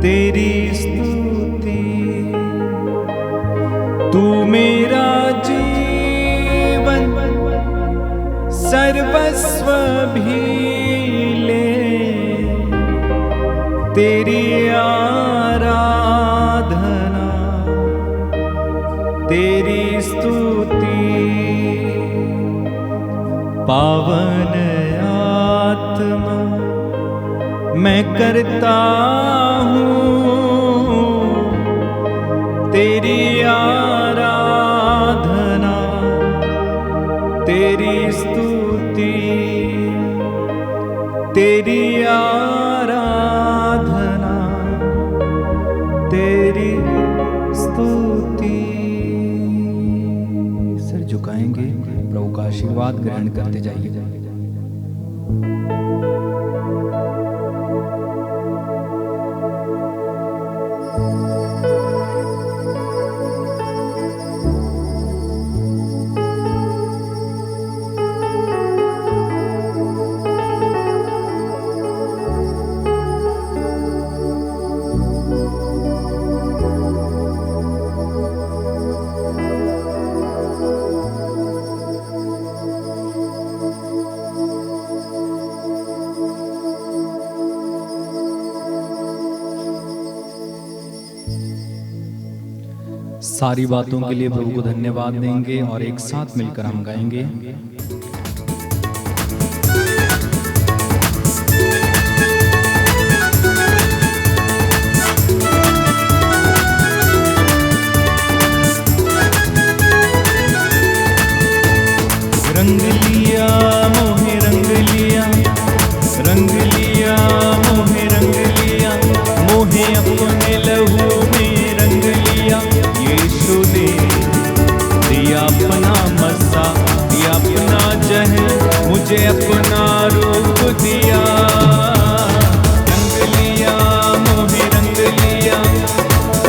तेरी स्तुति। तू मेरा जीवन सर्वस्व भी ले, तेरी आराधना, तेरी स्तुति। पावन आत्मा मैं करता हूँ तेरी आराधना, तेरी स्तुति, तेरी आराधना, तेरी स्तुति। सिर झुकाएंगे, प्रभु का आशीर्वाद ग्रहण करते जाइए। सारी बातों के लिए प्रभु को धन्यवाद देंगे और एक साथ मिलकर हम गाएंगे। रंग लिया मोहे रंग लिया, रंग लिया मोहे रंग लिया, मोहे अपने लहू में रंग लिया। यीशु ने दिया अपना मसा, दिया अपना जहर, मुझे अपना रूप दिया। रंग लिया मोहे रंग लिया,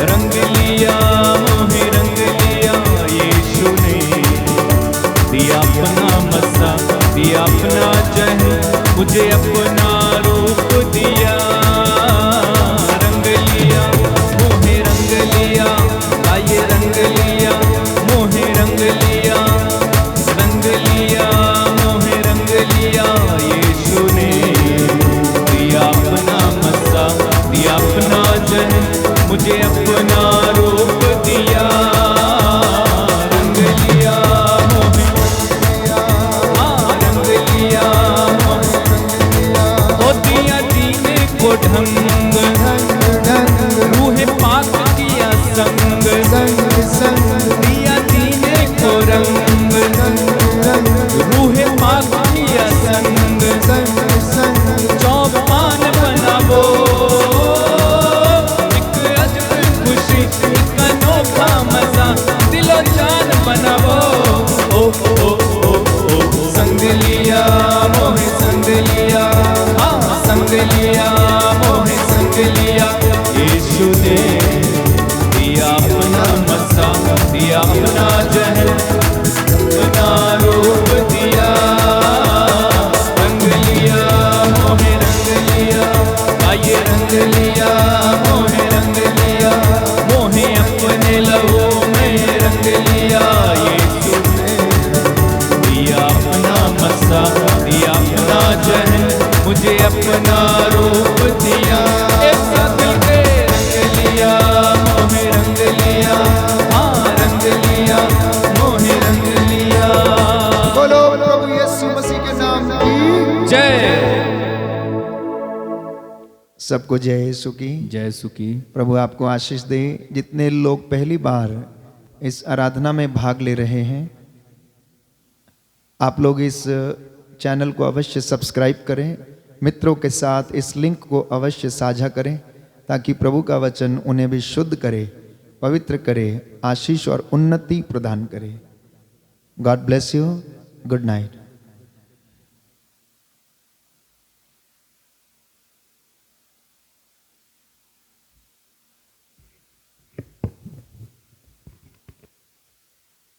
रंग लिया मोहे रंग लिया। यीशु ने दिया अपना मसा, दिया अपना जहर, मुझे अपना रूप दिया। रंग लिया मोहे रंग लिया, आइए रंग लिया मोहे रंग लिया, रंग लिया मोहे रंग लिया। यीशु ने दिया अपना मसा, दिया अपना जहर, मुझे अपना रूप दिया। रंग लिया मोहे रंग लिया, ओ दिया दीने को ढंग, रूहे पाक किया संग, दिया दीने को रंग, रूहे पाक किया संग। चौपान बनावो एक अजब खुशी, एक अनोखा मजा, दिलो जान बनावो। ओ ओ ओ ओ संग लिया मोहे संग लिया, हाँ संग लिया मोहे संग लिया। यीशु ने दिया अपना मसा, दिया अपना जहर, अपना रूप दिया। रंग लिया मोहे रंग लिया, आइए रंग लिया मोहे रंग लिया, मोहे अपने लहू में रंग लिया। यीशु ने दिया अपना मसा, दिया अपना जहर, मुझे अपना रूप दिया। एक साथ मिलके रंग लिया मोहे रंग लिया, हाँ रंग लिया मोहे रंग लिया। बोलो प्रभु यीशु मसीह के नाम की जय। सबको जय यीशु की। जय सुखी। प्रभु आपको आशीष दे। जितने लोग पहली बार इस आराधना में भाग ले रहे हैं, आप लोग इस चैनल को अवश्य सब्सक्राइब करें, मित्रों के साथ इस लिंक को अवश्य साझा करें, ताकि प्रभु का वचन उन्हें भी शुद्ध करे, पवित्र करे, आशीष और उन्नति प्रदान करे। God bless you. Good night.